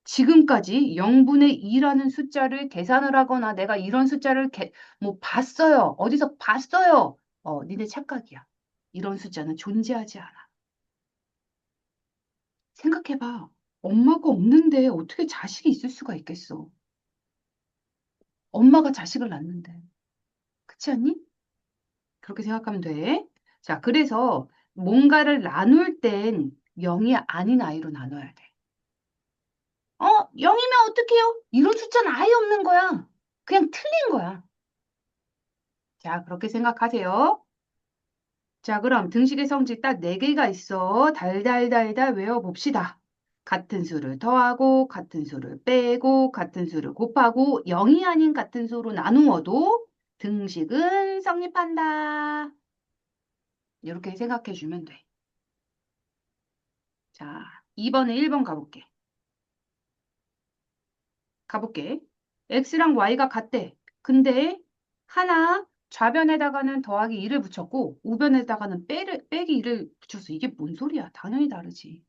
지금까지 0분의 2라는 숫자를 계산을 하거나 내가 이런 숫자를 뭐 봤어요. 어디서 봤어요. 니네 착각이야. 이런 숫자는 존재하지 않아. 생각해봐. 엄마가 없는데 어떻게 자식이 있을 수가 있겠어? 엄마가 자식을 낳는데. 그렇지 않니? 그렇게 생각하면 돼. 자, 그래서 뭔가를 나눌 땐 0이 아닌 아이로 나눠야 돼. 0이면 어떡해요? 이런 숫자는 아예 없는 거야. 그냥 틀린 거야. 자, 그렇게 생각하세요. 자, 그럼 등식의 성질 딱 4개가 있어. 달달달달 외워봅시다. 같은 수를 더하고, 같은 수를 빼고, 같은 수를 곱하고, 0이 아닌 같은 수로 나누어도 등식은 성립한다. 이렇게 생각해 주면 돼. 자, 2번에 1번 가볼게. 가볼게. x랑 y가 같대. 근데 하나 좌변에다가는 더하기 2를 붙였고 우변에다가는 빼기 2를 붙였어. 이게 뭔 소리야? 당연히 다르지.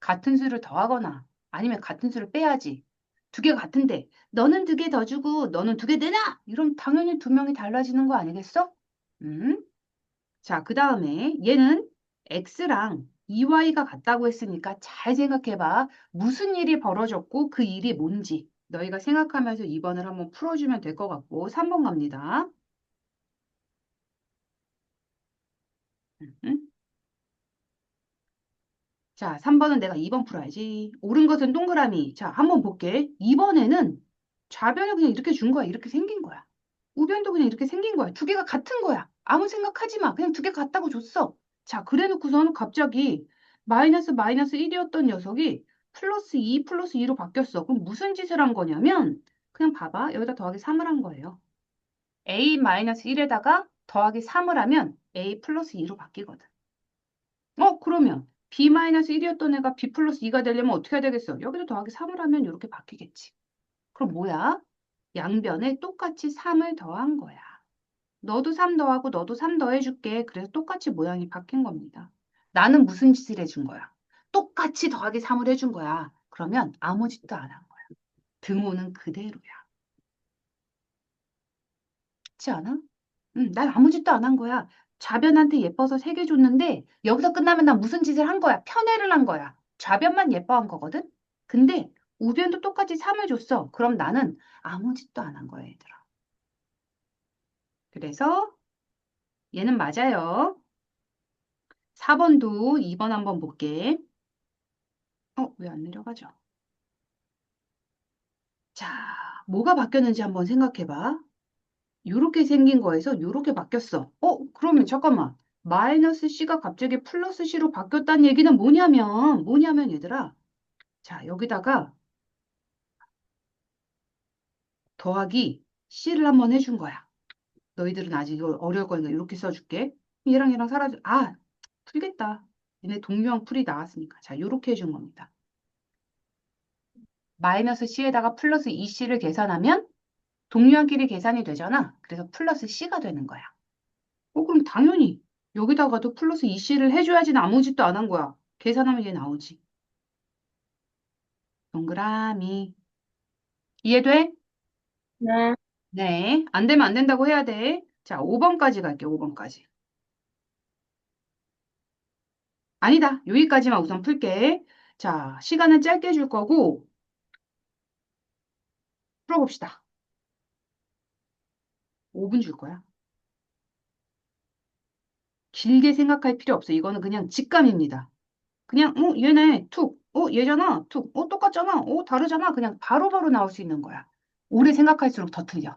같은 수를 더하거나 아니면 같은 수를 빼야지. 두 개가 같은데 너는 두 개 더 주고 너는 두 개 내놔! 이러면 당연히 두 명이 달라지는 거 아니겠어? 음? 자, 그 다음에 얘는 x랑 2y가 같다고 했으니까 잘 생각해봐. 무슨 일이 벌어졌고 그 일이 뭔지 너희가 생각하면서 2번을 한번 풀어주면 될 것 같고 3번 갑니다. 음? 자, 3번은 내가 2번 풀어야지. 옳은 것은 동그라미. 자, 한번 볼게. 2번에는 좌변을 그냥 이렇게 준 거야. 이렇게 생긴 거야. 우변도 그냥 이렇게 생긴 거야. 두 개가 같은 거야. 아무 생각하지 마. 그냥 두 개 같다고 줬어. 자, 그래 놓고서는 갑자기 마이너스 1이었던 녀석이 플러스 2 플러스 2로 바뀌었어. 그럼 무슨 짓을 한 거냐면 그냥 봐봐. 여기다 더하기 3을 한 거예요. a 마이너스 1에다가 더하기 3을 하면 a 플러스 2로 바뀌거든. 그러면 b-1이었던 애가 b 플러스 2가 되려면 어떻게 해야 되겠어? 여기도 더하기 3을 하면 이렇게 바뀌겠지. 그럼 뭐야? 양변에 똑같이 3을 더한 거야. 너도 3 더하고 너도 3 더해줄게. 그래서 똑같이 모양이 바뀐 겁니다. 나는 무슨 짓을 해준 거야? 똑같이 더하기 3을 해준 거야. 그러면 아무 짓도 안 한 거야. 등호는 그대로야. 그렇지 않아? 응, 난 아무 짓도 안 한 거야. 좌변한테 예뻐서 3개 줬는데 여기서 끝나면 난 무슨 짓을 한 거야? 편애를 한 거야. 좌변만 예뻐한 거거든? 근데 우변도 똑같이 3을 줬어. 그럼 나는 아무 짓도 안 한 거야, 얘들아. 그래서 얘는 맞아요. 4번도 2번 한번 볼게. 왜 안 내려가죠? 자, 뭐가 바뀌었는지 한번 생각해 봐. 요렇게 생긴 거에서 요렇게 바뀌었어. 그러면 잠깐만. 마이너스 C가 갑자기 플러스 C로 바뀌었다는 얘기는 뭐냐면 얘들아. 자, 여기다가 더하기 C를 한번 해준 거야. 너희들은 아직 이거 어려울 거니까 이렇게 써줄게. 얘랑 사라져. 풀겠다. 얘네 동류형 풀이 나왔으니까. 자, 요렇게 해준 겁니다. 마이너스 C에다가 플러스 2C를 계산하면 동류한끼리 계산이 되잖아. 그래서 플러스 C가 되는 거야. 그럼 당연히 여기다가도 플러스 2C를 해줘야지 아무 짓도 안 한 거야. 계산하면 얘 나오지. 동그라미. 이해돼? 네. 네. 안 되면 안 된다고 해야 돼. 자, 5번까지 갈게, 5번까지. 아니다. 여기까지만 우선 풀게. 자, 시간은 짧게 줄 거고, 풀어봅시다. 5분 줄 거야. 길게 생각할 필요 없어. 이거는 그냥 직감입니다. 그냥, 얘네 툭, 얘잖아, 툭, 똑같잖아, 다르잖아. 그냥 바로바로 나올 수 있는 거야. 오래 생각할수록 더 틀려.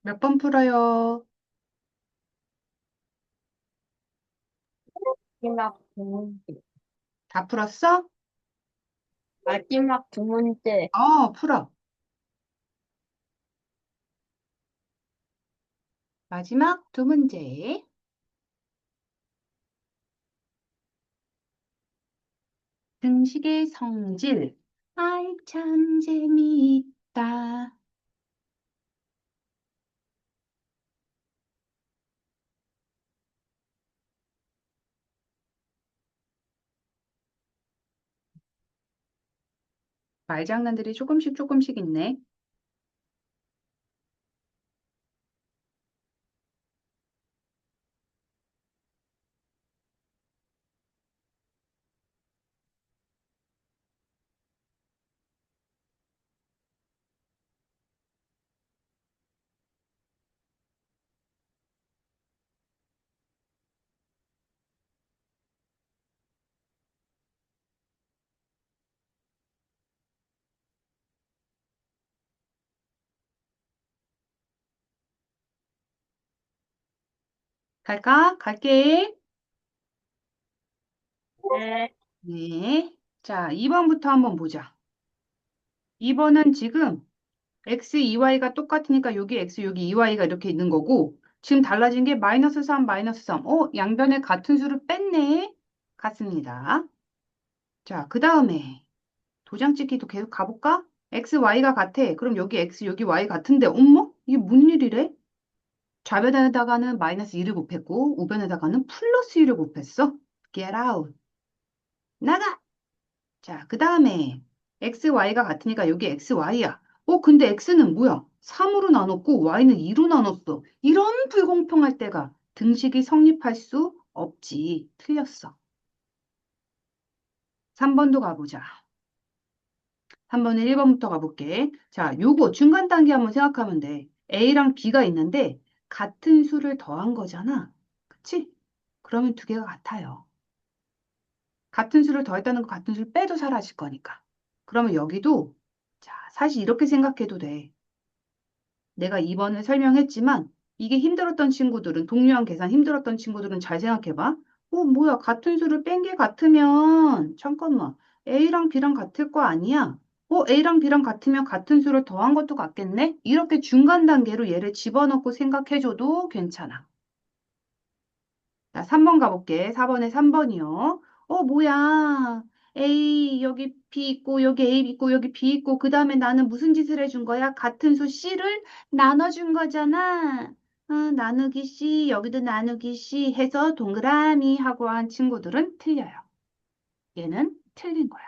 몇 번 풀어요? 마지막 두 문제. 다 풀었어? 마지막 두 문제. 풀어. 마지막 두 문제. 등식의 성질. 아이, 참 재미있다. 말장난들이 조금씩 조금씩 있네. 갈까? 갈게. 네. 네. 자, 2번부터 한번 보자. 2번은 지금 x, 2y가 똑같으니까 여기 x, 여기 2y가 이렇게 있는 거고, 지금 달라진 게 마이너스 3, 마이너스 3. 양변에 같은 수를 뺐네. 같습니다. 자, 그 다음에 도장 찍기도 계속 가볼까? x, y가 같아. 그럼 여기 x, 여기 y 같은데, 어머? 이게 뭔 일이래? 좌변에다가는 마이너스 2를 곱했고, 우변에다가는 플러스 2를 곱했어. Get out. 나가! 자, 그 다음에 x, y가 같으니까 여기 x, y야. 근데 x는 뭐야? 3으로 나눴고 y는 2로 나눴어. 이런 불공평할 때가 등식이 성립할 수 없지. 틀렸어. 3번도 가보자. 3번은 1번부터 가볼게. 자, 요거 중간 단계 한번 생각하면 돼. a랑 b가 있는데 같은 수를 더한 거잖아. 그치? 그러면 두 개가 같아요. 같은 수를 더했다는 거 같은 수를 빼도 사라질 거니까. 그러면 여기도 자, 사실 이렇게 생각해도 돼. 내가 2번을 설명했지만 이게 힘들었던 친구들은 동류한 계산 힘들었던 친구들은 잘 생각해봐. 뭐야 같은 수를 뺀 게 같으면 잠깐만 A랑 B랑 같을 거 아니야? A랑 B랑 같으면 같은 수를 더한 것도 같겠네? 이렇게 중간 단계로 얘를 집어넣고 생각해줘도 괜찮아. 자, 3번 가볼게. 4번에 3번이요. 뭐야. A, 여기 B 있고, 여기 A 있고, 여기 B 있고, 그 다음에 나는 무슨 짓을 해준 거야? 같은 수 C를 나눠준 거잖아. 나누기 C, 여기도 나누기 C 해서 동그라미 하고 한 친구들은 틀려요. 얘는 틀린 거야.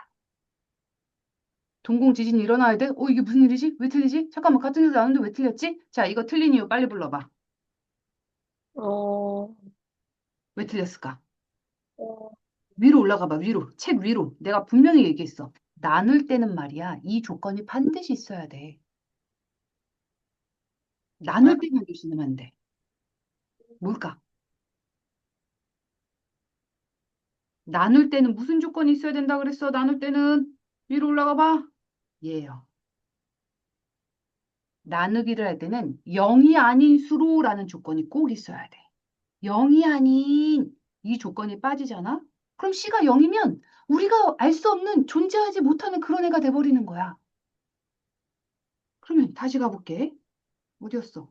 동공 지진이 일어나야 돼? 이게 무슨 일이지? 왜 틀리지? 잠깐만, 같은 수 나누는데 왜 틀렸지? 자, 이거 틀린 이유 빨리 불러봐. 어, 왜 틀렸을까? 어, 위로 올라가 봐, 위로. 책 위로. 내가 분명히 얘기했어. 나눌 때는 말이야, 이 조건이 반드시 있어야 돼. 나눌 때만 조심하면 안 돼. 뭘까? 나눌 때는 무슨 조건이 있어야 된다 그랬어? 나눌 때는 위로 올라가 봐. 얘예요. 나누기를 할 때는 0이 아닌 수로라는 조건이 꼭 있어야 돼. 0이 아닌 이 조건이 빠지잖아? 그럼 C가 0이면 우리가 알 수 없는 존재하지 못하는 그런 애가 돼버리는 거야. 그러면 다시 가볼게. 어디였어?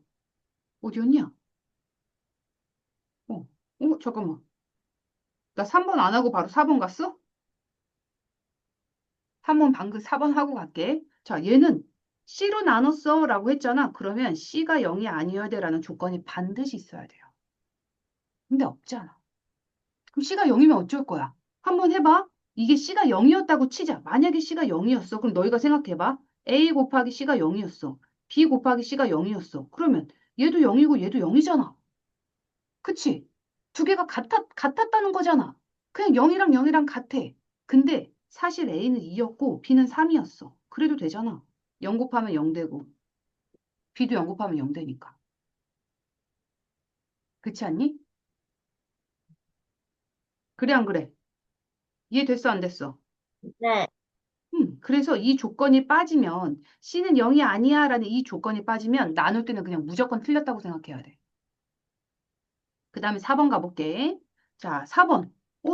어디였냐? 잠깐만. 나 3번 안 하고 바로 4번 갔어? 3번 방금 4번 하고 갈게. 자, 얘는 C로 나눴어 라고 했잖아. 그러면 C가 0이 아니어야 돼라는 조건이 반드시 있어야 돼요. 근데 없잖아. 그럼 C가 0이면 어쩔 거야? 한번 해봐. 이게 C가 0이었다고 치자. 만약에 C가 0이었어. 그럼 너희가 생각해봐. A 곱하기 C가 0이었어. B 곱하기 C가 0이었어. 그러면 얘도 0이고 얘도 0이잖아. 그치? 두 개가 같았다는 거잖아. 그냥 0이랑 0이랑 같아. 근데 사실 A는 2였고 B는 3이었어. 그래도 되잖아. 0 곱하면 0 되고 B도 0 곱하면 0 되니까. 그렇지 않니? 그래 안 그래? 이해됐어 안 됐어? 네. 그래서 이 조건이 빠지면 C는 0이 아니야 라는 이 조건이 빠지면 나눌 때는 그냥 무조건 틀렸다고 생각해야 돼. 그 다음에 4번 가볼게. 자, 4번.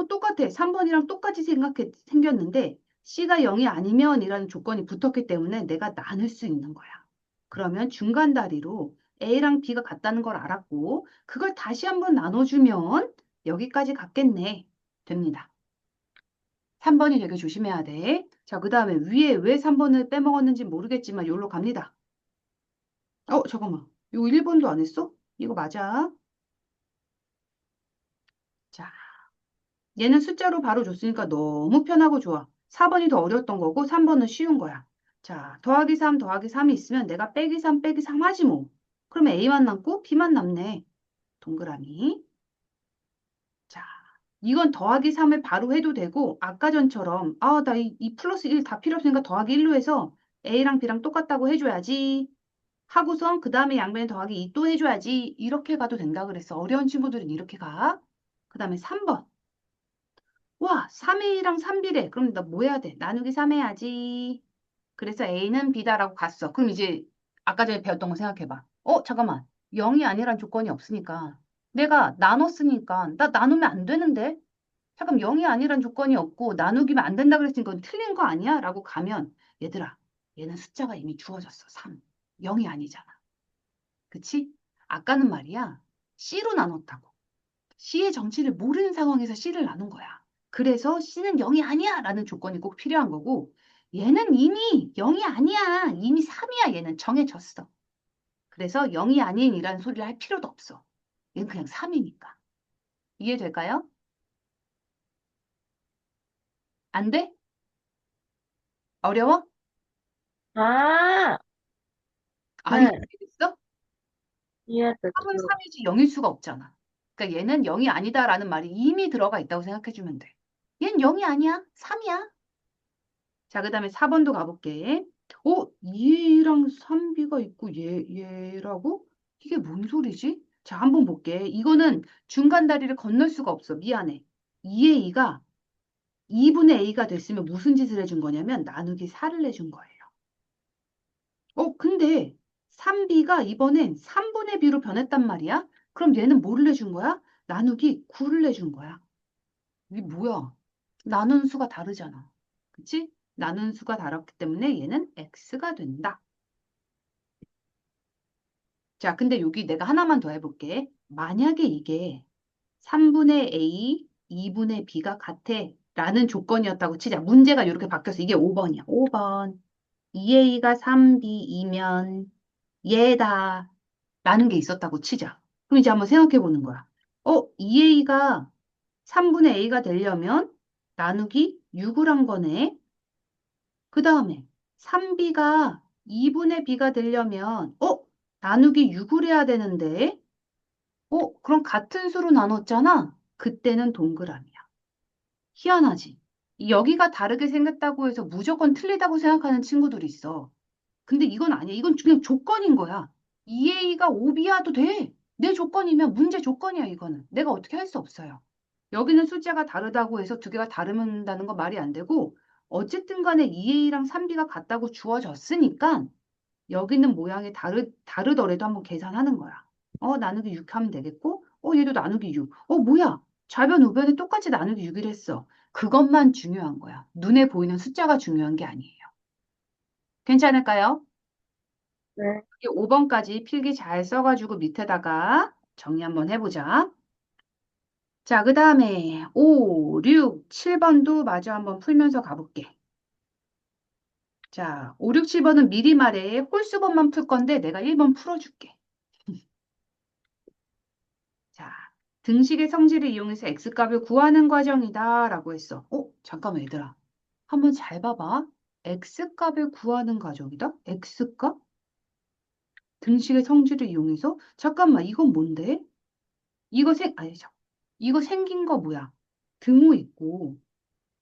똑같아. 3번이랑 똑같이 생겼는데 C가 0이 아니면 이라는 조건이 붙었기 때문에 내가 나눌 수 있는 거야. 그러면 중간 다리로 A랑 B가 같다는 걸 알았고 그걸 다시 한번 나눠주면 여기까지 갔겠네. 됩니다. 3번이 되게 조심해야 돼. 자, 그 다음에 위에 왜 3번을 빼먹었는지 모르겠지만 여기로 갑니다. 잠깐만. 이거 1번도 안 했어? 이거 맞아? 자, 얘는 숫자로 바로 줬으니까 너무 편하고 좋아. 4번이 더 어려웠던 거고 3번은 쉬운 거야. 자, 더하기 3 더하기 3이 있으면 내가 빼기 3 빼기 3 하지 뭐. 그러면 A만 남고 B만 남네. 동그라미. 자, 이건 더하기 3을 바로 해도 되고 아까 전처럼 나 이 플러스 1 다 필요 없으니까 더하기 1로 해서 A랑 B랑 똑같다고 해줘야지. 하고선 그 다음에 양변에 더하기 2 또 해줘야지. 이렇게 가도 된다 그랬어. 어려운 친구들은 이렇게 가. 그 다음에 3번. 와, 3A랑 3B래. 그럼 나 뭐 해야 돼? 나누기 3 해야지. 그래서 A는 B다라고 갔어. 그럼 이제 아까 전에 배웠던 거 생각해봐. 잠깐만. 0이 아니란 조건이 없으니까. 내가 나눴으니까 나 나누면 안 되는데? 잠깐 0이 아니란 조건이 없고 나누기면 안 된다 그랬으니까 그건 틀린 거 아니야? 라고 가면 얘들아, 얘는 숫자가 이미 주어졌어. 3. 0이 아니잖아. 그치? 아까는 말이야. C로 나눴다고. C의 정체를 모르는 상황에서 C를 나눈 거야. 그래서 C는 0이 아니야 라는 조건이 꼭 필요한 거고 얘는 이미 0이 아니야. 이미 3이야. 얘는 정해졌어. 그래서 0이 아닌이라는 소리를 할 필요도 없어. 얘는 그냥 3이니까. 이해될까요? 안 돼? 어려워? 아, 아니, 네, 이해됐어? 3은 이해됐어요. 3이지 0일 수가 없잖아. 그러니까 얘는 0이 아니다라는 말이 이미 들어가 있다고 생각해주면 돼. 얘는 0이 아니야. 3이야. 자, 그 다음에 4번도 가볼게. 2A랑 3B가 있고 얘라고? 이게 뭔 소리지? 자, 한번 볼게. 이거는 중간 다리를 건널 수가 없어. 미안해. 2A가 2분의 A가 됐으면 무슨 짓을 해준 거냐면 나누기 4를 내준 거예요. 근데 3B가 이번엔 3분의 B로 변했단 말이야? 그럼 얘는 뭐를 내준 거야? 나누기 9를 내준 거야. 이게 뭐야? 나눈 수가 다르잖아. 그치? 나눈 수가 다르기 때문에 얘는 x가 된다. 자, 근데 여기 내가 하나만 더 해볼게. 만약에 이게 3분의 a, 2분의 b가 같아 라는 조건이었다고 치자. 문제가 이렇게 바뀌어서 이게 5번이야. 5번. 2a가 3b이면 얘다 라는 게 있었다고 치자. 그럼 이제 한번 생각해 보는 거야. 2a가 3분의 a가 되려면 나누기 6을 한 거네. 그 다음에 3b가 2분의 b가 되려면 나누기 6을 해야 되는데 그럼 같은 수로 나눴잖아. 그때는 동그라미야. 희한하지? 여기가 다르게 생겼다고 해서 무조건 틀리다고 생각하는 친구들이 있어. 근데 이건 아니야. 이건 그냥 조건인 거야. 2a가 5b야도 돼. 내 조건이면 문제 조건이야, 이거는. 내가 어떻게 할 수 없어요. 여기는 숫자가 다르다고 해서 두 개가 다르다는 건 말이 안 되고 어쨌든 간에 2a랑 3b가 같다고 주어졌으니까 여기는 모양이 다르더라도 한번 계산하는 거야. 나누기 6 하면 되겠고 얘도 나누기 6. 뭐야? 좌변 우변이 똑같이 나누기 6을 했어. 그것만 중요한 거야. 눈에 보이는 숫자가 중요한 게 아니에요. 괜찮을까요? 네, 5번까지 필기 잘 써가지고 밑에다가 정리 한번 해보자. 자, 그 다음에 5, 6, 7번도 마저 한번 풀면서 가볼게. 자, 5, 6, 7번은 미리 말해. 홀수번만 풀 건데 내가 1번 풀어줄게. 자, 등식의 성질을 이용해서 x값을 구하는 과정이다 라고 했어. 잠깐만 얘들아. 한번 잘 봐봐. x값을 구하는 과정이다? x값? 등식의 성질을 이용해서? 잠깐만, 이건 뭔데? 아니죠. 이거 생긴 거 뭐야? 등호 있고,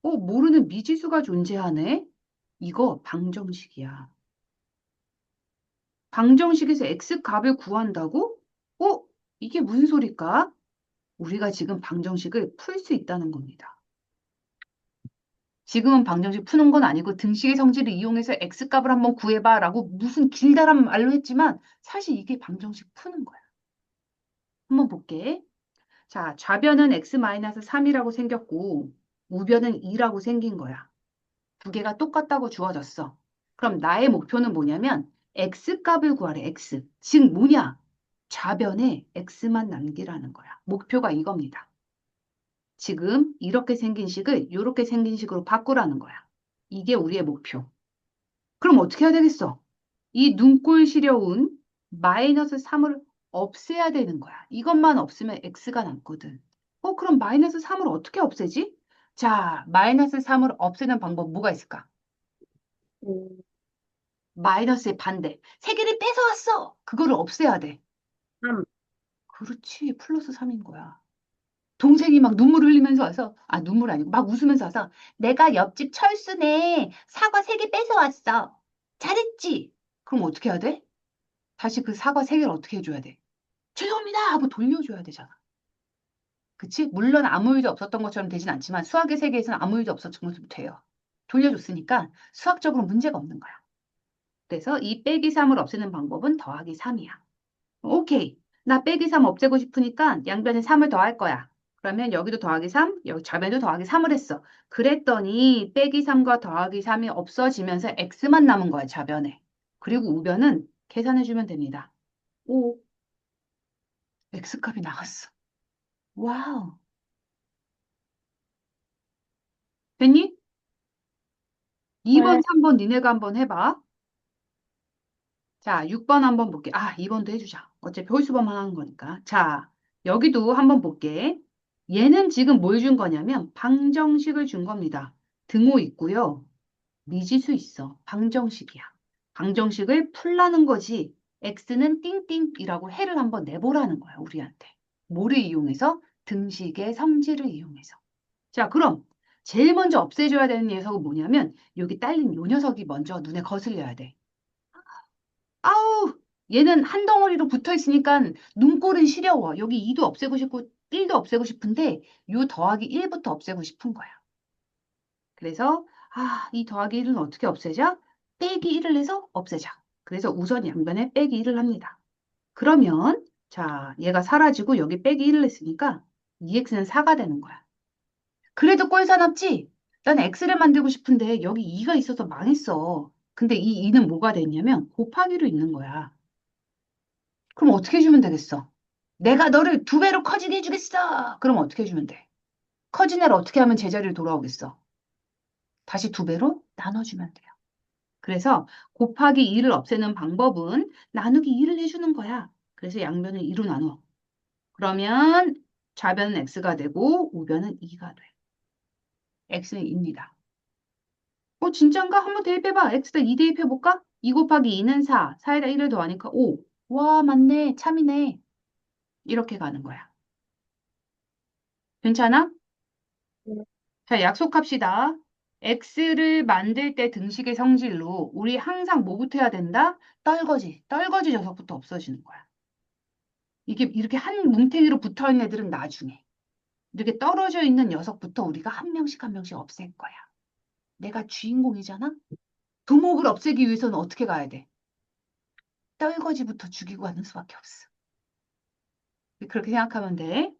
모르는 미지수가 존재하네? 이거 방정식이야. 방정식에서 x값을 구한다고? 어? 이게 무슨 소릴까? 우리가 지금 방정식을 풀 수 있다는 겁니다. 지금은 방정식 푸는 건 아니고 등식의 성질을 이용해서 x값을 한번 구해봐라고 무슨 길다란 말로 했지만 사실 이게 방정식 푸는 거야. 한번 볼게. 자, 좌변은 x-3이라고 생겼고 우변은 2라고 생긴 거야. 두 개가 똑같다고 주어졌어. 그럼 나의 목표는 뭐냐면 x값을 구하래, x. 즉 뭐냐? 좌변에 x만 남기라는 거야. 목표가 이겁니다. 지금 이렇게 생긴 식을 이렇게 생긴 식으로 바꾸라는 거야. 이게 우리의 목표. 그럼 어떻게 해야 되겠어? 이 눈꼴 시려운 마이너스 3을 없애야 되는 거야. 이것만 없으면 x가 남거든. 그럼 마이너스 3을 어떻게 없애지? 자, 마이너스 3을 없애는 방법 뭐가 있을까? 음, 마이너스의 반대. 세 개를 뺏어왔어. 그거를 없애야 돼. 3. 그렇지. 플러스 3인 거야. 동생이 막 눈물 흘리면서 와서, 아, 눈물 아니고 막 웃으면서 와서, 내가 옆집 철수네. 사과 세 개 뺏어왔어. 잘했지? 그럼 어떻게 해야 돼? 다시 그 사과 세 개를 어떻게 해줘야 돼? 죄송합니다 하고 돌려줘야 되잖아. 그치? 물론 아무 일도 없었던 것처럼 되진 않지만 수학의 세계에서는 아무 일도 없었던 것처럼 돼요. 돌려줬으니까 수학적으로 문제가 없는 거야. 그래서 이 빼기 3을 없애는 방법은 더하기 3이야. 오케이. 나 빼기 3 없애고 싶으니까 양변에 3을 더할 거야. 그러면 여기도 더하기 3, 여기 좌변도 더하기 3을 했어. 그랬더니 빼기 3과 더하기 3이 없어지면서 x만 남은 거야, 좌변에. 그리고 우변은 계산해주면 됩니다. 오, x값이 나왔어. 와우. 됐니? 2번, 네. 3번 니네가 한번 해봐. 자, 6번 한번 볼게. 아, 2번도 해주자. 어차피 홀수범만 하는 거니까. 자, 여기도 한번 볼게. 얘는 지금 뭘 준 거냐면 방정식을 준 겁니다. 등호 있고요. 미지수 있어. 방정식이야. 방정식을 풀라는 거지. x는 띵띵이라고 해를 한번 내보라는 거야, 우리한테. 뭐를 이용해서? 등식의 성질을 이용해서. 자, 그럼 제일 먼저 없애줘야 되는 녀석은 뭐냐면 여기 딸린 요 녀석이 먼저 눈에 거슬려야 돼. 아우, 얘는 한 덩어리로 붙어 있으니까 눈꼴은 시려워. 여기 2도 없애고 싶고 1도 없애고 싶은데 요 더하기 1부터 없애고 싶은 거야. 그래서 이 더하기 1은 어떻게 없애자? 빼기 1을 해서 없애자. 그래서 우선 양변에 빼기 1을 합니다. 그러면 자, 얘가 사라지고 여기 빼기 1을 했으니까 2x는 4가 되는 거야. 그래도 꼴사 없지? 난 x를 만들고 싶은데 여기 2가 있어서 망했어. 근데 이 2는 뭐가 됐냐면 곱하기로 있는 거야. 그럼 어떻게 해주면 되겠어? 내가 너를 두 배로 커지게 해주겠어. 그럼 어떻게 해주면 돼? 커진 애를 어떻게 하면 제자리로 돌아오겠어? 다시 두 배로 나눠주면 돼요. 그래서 곱하기 2를 없애는 방법은 나누기 2를 해주는 거야. 그래서 양변을 2로 나눠. 그러면 좌변은 x가 되고 우변은 2가 돼. x는 2입니다. 진짠가? 한번 대입해봐. x다 2 대입해볼까? 2 곱하기 2는 4. 4에다 1을 더하니까 5. 와, 맞네. 참이네. 이렇게 가는 거야. 괜찮아? 음, 자, 약속합시다. x를 만들 때 등식의 성질로 우리 항상 뭐부터 해야 된다? 떨거지. 떨거지 녀석부터 없어지는 거야. 이게 이렇게 한 뭉탱이로 붙어 있는 애들은 나중에. 이렇게 떨어져 있는 녀석부터 우리가 한 명씩 한 명씩 없앨 거야. 내가 주인공이잖아? 두목을 없애기 위해서는 어떻게 가야 돼? 떨거지부터 죽이고 가는 수밖에 없어. 그렇게 생각하면 돼.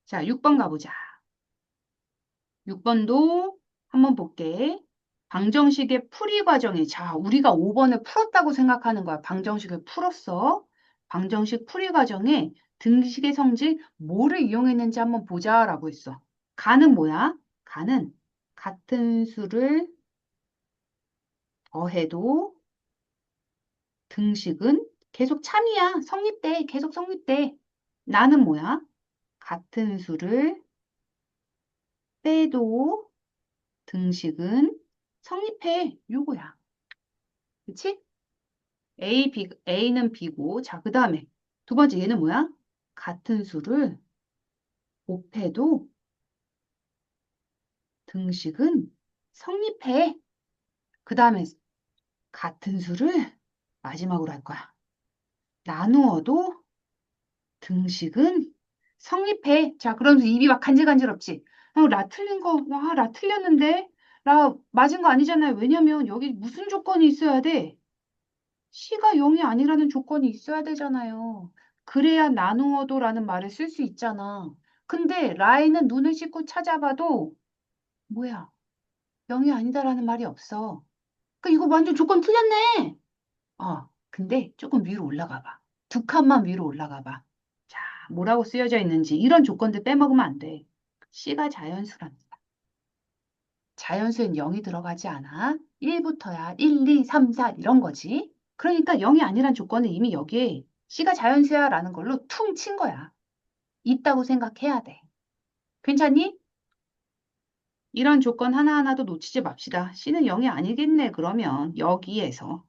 자, 6번 가보자. 6번도 한번 볼게. 방정식의 풀이 과정이, 자, 우리가 5번을 풀었다고 생각하는 거야. 방정식을 풀었어. 방정식 풀이 과정에 등식의 성질 뭐를 이용했는지 한번 보자라고 했어. 가는 뭐야? 가는 같은 수를 더해도 등식은 계속 참이야. 성립돼. 계속 성립돼. 나는 뭐야? 같은 수를 빼도 등식은 성립해. 요거야. 그치? A는 B고, 자, 그 다음에 두 번째 얘는 뭐야? 같은 수를 곱해도 등식은 성립해. 그 다음에 같은 수를 마지막으로 할 거야. 나누어도 등식은 성립해. 자, 그러면서 입이 막 간질간질없지? 라 틀린 거, 라 틀렸는데? 나 맞은 거 아니잖아요. 왜냐면 여기 무슨 조건이 있어야 돼? C가 0이 아니라는 조건이 있어야 되잖아요. 그래야 나누어도라는 말을 쓸 수 있잖아. 근데 라인은 눈을 씻고 찾아봐도 뭐야? 0이 아니다라는 말이 없어. 이거 완전 조건 틀렸네. 근데 조금 위로 올라가 봐. 두 칸만 위로 올라가 봐. 자, 뭐라고 쓰여져 있는지 이런 조건들 빼먹으면 안 돼. C가 자연수란다. 자연수엔 0이 들어가지 않아. 1부터야 1, 2, 3, 4 이런 거지. 그러니까 0이 아니란 조건은 이미 여기에 C가 자연수야 라는 걸로 퉁 친 거야. 있다고 생각해야 돼. 괜찮니? 이런 조건 하나하나도 놓치지 맙시다. C는 0이 아니겠네, 그러면. 여기에서.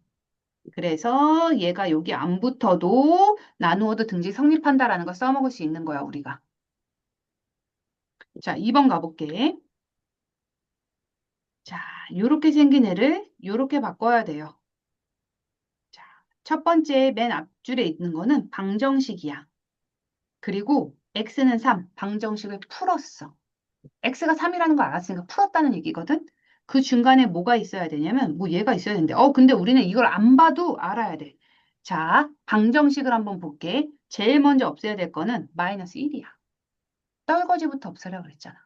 그래서 얘가 여기 안 붙어도 나누어도 등식 성립한다라는 거 써먹을 수 있는 거야, 우리가. 자, 2번 가볼게. 자, 요렇게 생긴 애를 요렇게 바꿔야 돼요. 자, 첫 번째 맨 앞줄에 있는 거는 방정식이야. 그리고 x는 3, 방정식을 풀었어. x가 3이라는 거 알았으니까 풀었다는 얘기거든? 그 중간에 뭐가 있어야 되냐면, 뭐 얘가 있어야 되는데, 근데 우리는 이걸 안 봐도 알아야 돼. 자, 방정식을 한번 볼게. 제일 먼저 없애야 될 거는 마이너스 1이야. 떨거지부터 없애라 그랬잖아.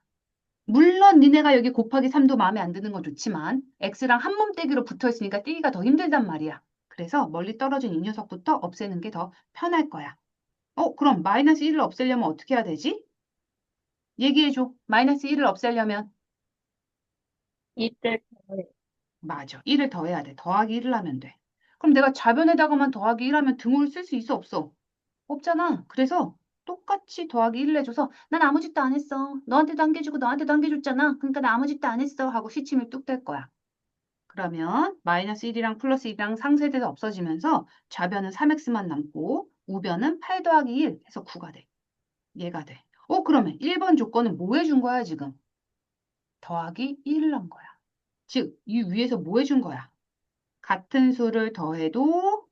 물론 니네가 여기 곱하기 3도 마음에 안 드는 건 좋지만 x랑 한 몸떼기로 붙어 있으니까 떼기가 더 힘들단 말이야. 그래서 멀리 떨어진 이 녀석부터 없애는 게 더 편할 거야. 그럼 마이너스 1을 없애려면 어떻게 해야 되지? 얘기해줘. 마이너스 1을 없애려면. 이때 맞아. 1을 더해야 돼. 더하기 1을 하면 돼. 그럼 내가 좌변에다가만 더하기 1 하면 등호를 쓸 수 있어, 없어? 없잖아. 그래서 똑같이 더하기 1을 해줘서 난 아무 짓도 안 했어. 너한테도 한 개 주고 너한테도 한 개 줬잖아. 그러니까 나 아무 짓도 안 했어. 하고 시침을 뚝 뗄 거야. 그러면 마이너스 1이랑 플러스 1이랑 상쇄돼서 없어지면서 좌변은 3x만 남고 우변은 8 더하기 1 해서 9가 돼. 얘가 돼. 그러면 1번 조건은 뭐 해준 거야, 지금? 더하기 1을 한 거야. 즉, 이 위에서 뭐 해준 거야? 같은 수를 더해도,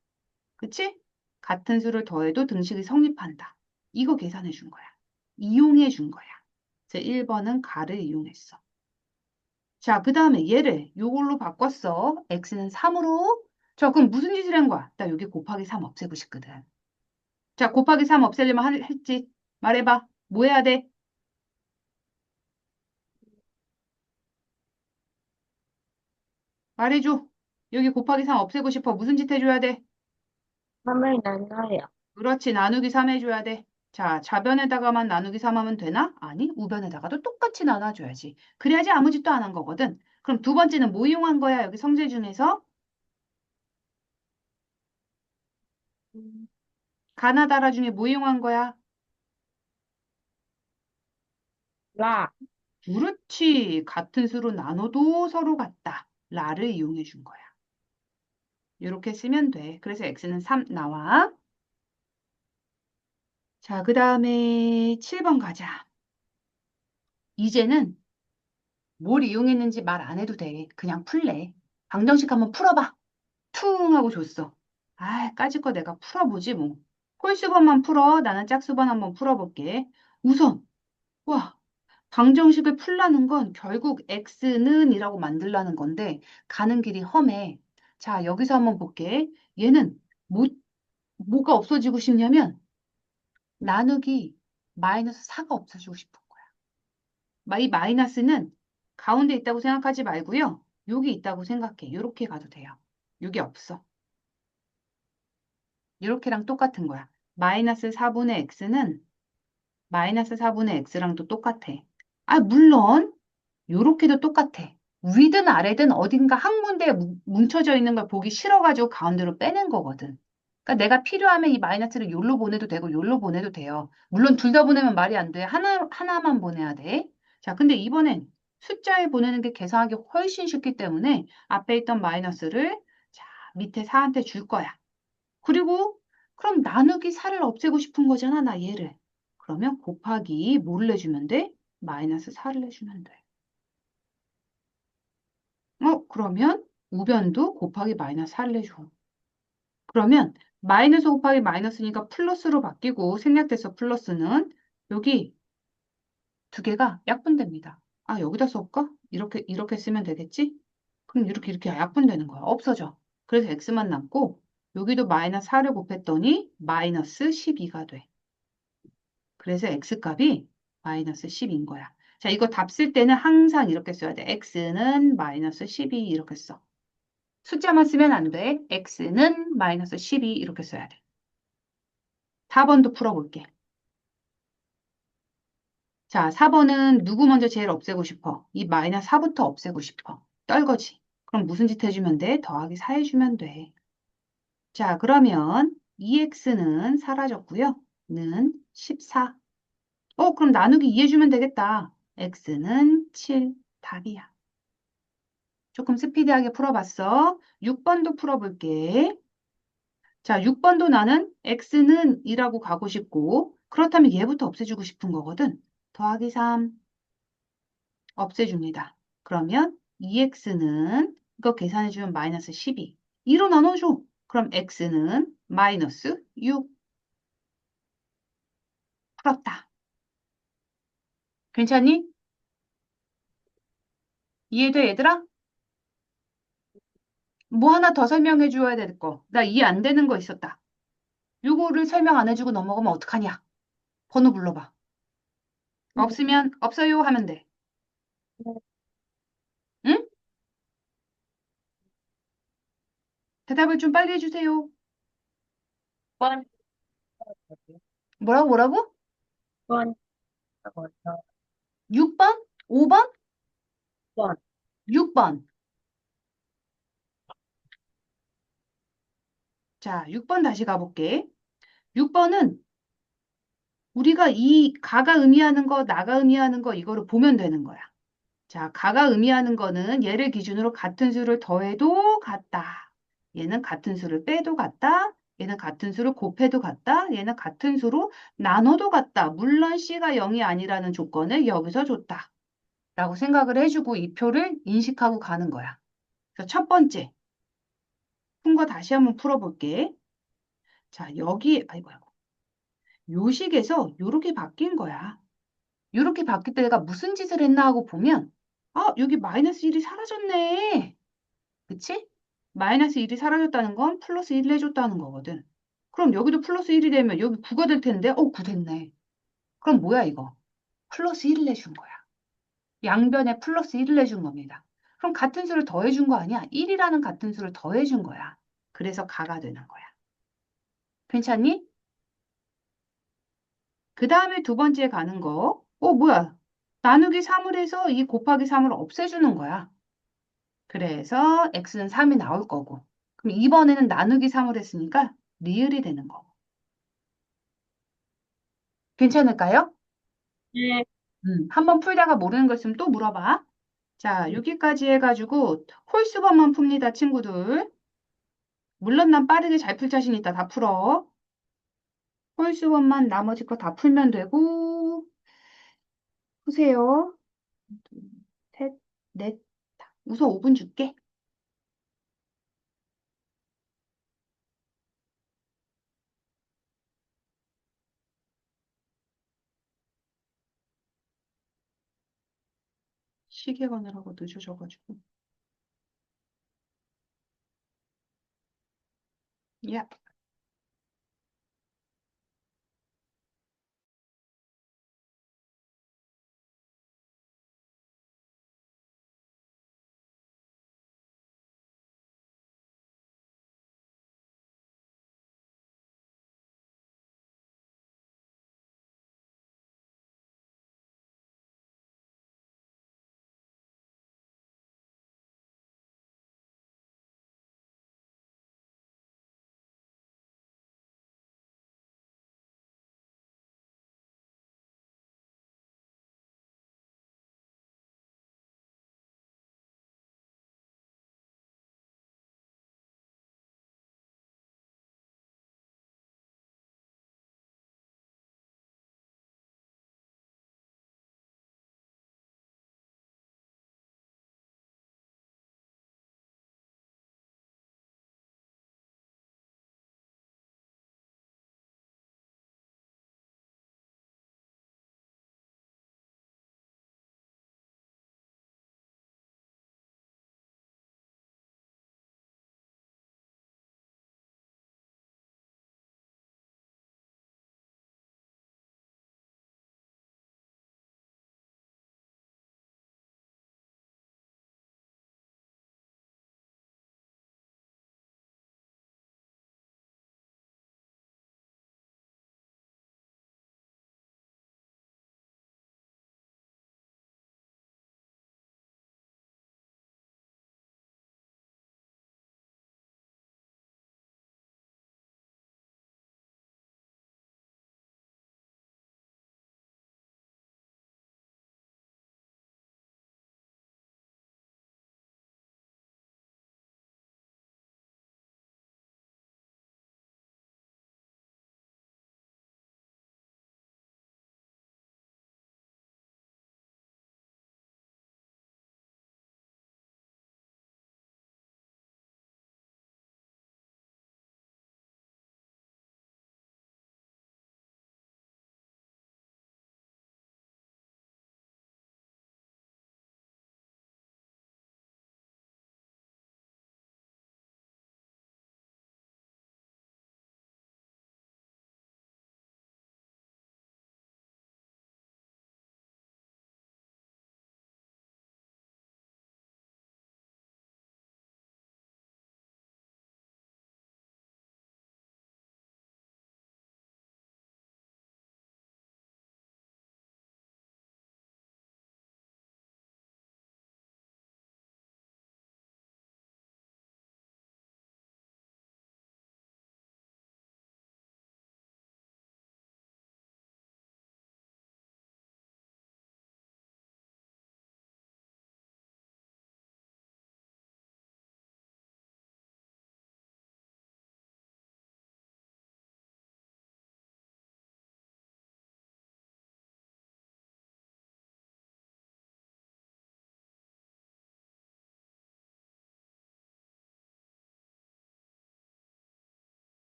그치? 같은 수를 더해도 등식이 성립한다. 이거 계산해 준 거야. 이용해 준 거야. 그래서 1번은 가를 이용했어. 자, 그 다음에 얘를 요걸로 바꿨어. x는 3으로. 자, 그럼 무슨 짓을 한 거야? 나 여기 곱하기 3 없애고 싶거든. 자, 곱하기 3 없애려면 했지. 말해봐. 뭐 해야 돼? 말해줘. 여기 곱하기 3 없애고 싶어. 무슨 짓 해줘야 돼? 3을 나눠요. 그렇지. 나누기 3 해줘야 돼. 자, 좌변에다가만 나누기 3 하면 되나? 아니, 우변에다가도 똑같이 나눠줘야지. 그래야지 아무 짓도 안 한 거거든. 그럼 두 번째는 뭐 이용한 거야? 여기 성질 중에서 음, 가나다라 중에 뭐 이용한 거야? 라, 그렇지. 같은 수로 나눠도 서로 같다. 라를 이용해 준 거야. 이렇게 쓰면 돼. 그래서 x는 3 나와. 자, 그 다음에 7번 가자. 이제는 뭘 이용했는지 말 안 해도 돼. 그냥 풀래. 방정식 한번 풀어봐. 퉁 하고 줬어. 까짓 거 내가 풀어보지 뭐. 홀수번만 풀어. 나는 짝수번 한번 풀어볼게. 우선, 와, 방정식을 풀라는 건 결국 x는 이라고 만들라는 건데 가는 길이 험해. 자, 여기서 한번 볼게. 얘는 뭐가 없어지고 싶냐면 나누기 마이너스 4가 없어지고 싶은 거야. 이 마이너스는 가운데 있다고 생각하지 말고요. 여기 있다고 생각해. 이렇게 가도 돼요. 여기 없어. 이렇게랑 똑같은 거야. 마이너스 4분의 x는 마이너스 4분의 x랑도 똑같아. 물론 요렇게도 똑같아. 위든 아래든 어딘가 한 군데에 뭉쳐져 있는 걸 보기 싫어가지고 가운데로 빼낸 거거든. 그러니까 내가 필요하면 이 마이너스를 요로 보내도 되고 요로 보내도 돼요. 물론 둘 다 보내면 말이 안 돼. 하나만 보내야 돼. 자, 근데 이번엔 숫자에 보내는 게 계산하기 훨씬 쉽기 때문에 앞에 있던 마이너스를 자, 밑에 4한테 줄 거야. 그리고 그럼 나누기 4를 없애고 싶은 거잖아, 나 얘를. 그러면 곱하기 뭐를 내주면 돼? 마이너스 4를 내주면 돼. 그러면 우변도 곱하기 마이너스 4를 내줘. 그러면 마이너스 곱하기 마이너스니까 플러스로 바뀌고 생략돼서 플러스는 여기 두 개가 약분됩니다. 아, 여기다 써볼까? 이렇게 쓰면 되겠지? 그럼 이렇게 약분되는 거야. 없어져. 그래서 x만 남고, 여기도 마이너스 4를 곱했더니 마이너스 12가 돼. 그래서 x값이 마이너스 10인 거야. 자, 이거 답 쓸 때는 항상 이렇게 써야 돼. x는 마이너스 12 이렇게 써. 숫자만 쓰면 안 돼. x는 마이너스 12 이렇게 써야 돼. 4번도 풀어볼게. 자, 4번은 누구 먼저 제일 없애고 싶어? 이 마이너스 4부터 없애고 싶어. 떨거지. 그럼 무슨 짓 해주면 돼? 더하기 4 해주면 돼. 자, 그러면 2x는 사라졌고요. 는 14. 그럼 나누기 2 해주면 되겠다. x는 7. 답이야. 조금 스피디하게 풀어봤어. 6번도 풀어볼게. 자, 6번도 나는 x는 2라고 가고 싶고, 그렇다면 얘부터 없애주고 싶은 거거든. 더하기 3 없애줍니다. 그러면 2x는 이거 계산해주면 마이너스 12. 2로 나눠줘. 그럼 x는 마이너스 6 풀었다. 괜찮니? 이해돼, 얘들아? 뭐 하나 더 설명해 줘야 될 거. 나 이해 안 되는 거 있었다. 요거를 설명 안 해주고 넘어가면 어떡하냐? 번호 불러봐. 없으면 없어요 하면 돼. 응? 대답을 좀 빨리 해주세요. 6번, 뭐라고? 6번, 6번? 5번? 6번, 6번. 자, 6번 다시 가볼게. 6번은 우리가 이 가가 의미하는 거, 나가 의미하는 거 이거를 보면 되는 거야. 자, 가가 의미하는 거는 얘를 기준으로 같은 수를 더해도 같다. 얘는 같은 수를 빼도 같다. 얘는 같은 수를 곱해도 같다. 얘는 같은 수로 나눠도 같다. 물론 C가 0이 아니라는 조건을 여기서 줬다. 라고 생각을 해주고 이 표를 인식하고 가는 거야. 그래서 첫 번째, 푼 거 다시 한번 풀어볼게. 자, 여기, 아이고. 요식에서 요렇게 바뀐 거야. 요렇게 바뀔 때 내가 무슨 짓을 했나 하고 보면, 아, 여기 마이너스 1이 사라졌네. 그치? 마이너스 1이 사라졌다는 건 플러스 1을 해줬다는 거거든. 그럼 여기도 플러스 1이 되면 여기 9가 될 텐데, 9 됐네. 그럼 뭐야, 이거? 플러스 1을 내준 거야. 양변에 플러스 1을 내준 겁니다. 그럼 같은 수를 더해준 거 아니야? 1이라는 같은 수를 더해준 거야. 그래서 가가 되는 거야. 괜찮니? 그 다음에 두 번째 가는 거. 뭐야? 나누기 3을 해서 이 곱하기 3을 없애주는 거야. 그래서 x는 3이 나올 거고. 그럼 이번에는 나누기 3을 했으니까 리을이 되는 거고. 괜찮을까요? 네, 한번 풀다가 모르는 거 있으면 또 물어봐. 자, 여기까지 해가지고 홀수번만 풉니다, 친구들. 물론 난 빠르게 잘 풀 자신 있다. 다 풀어. 홀수번만 나머지 거 다 풀면 되고. 푸세요. 둘, 셋, 넷. 우선 5분 줄게. 시계 가느라고 늦어져가지고. 야.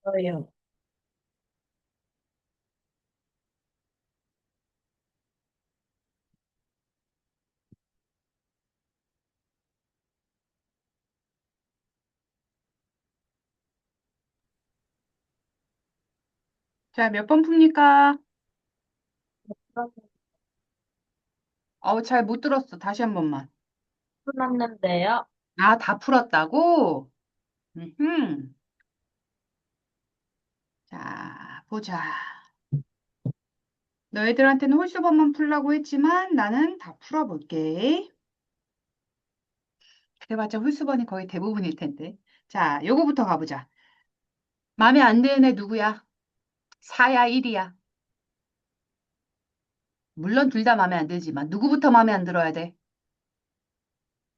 저요. 자, 몇 번 풉니까? 잘 못 들었어. 다시 한 번만. 풀었는데요. 아, 다 풀었다고? 음흠. 자, 보자. 너희들한테는 홀수번만 풀라고 했지만 나는 다 풀어볼게. 그래봤자 홀수번이 거의 대부분일 텐데. 자, 요거부터 가보자. 마음에 안 드는 애 누구야? 4야, 1이야? 물론 둘 다 마음에 안 들지만 누구부터 마음에 안 들어야 돼?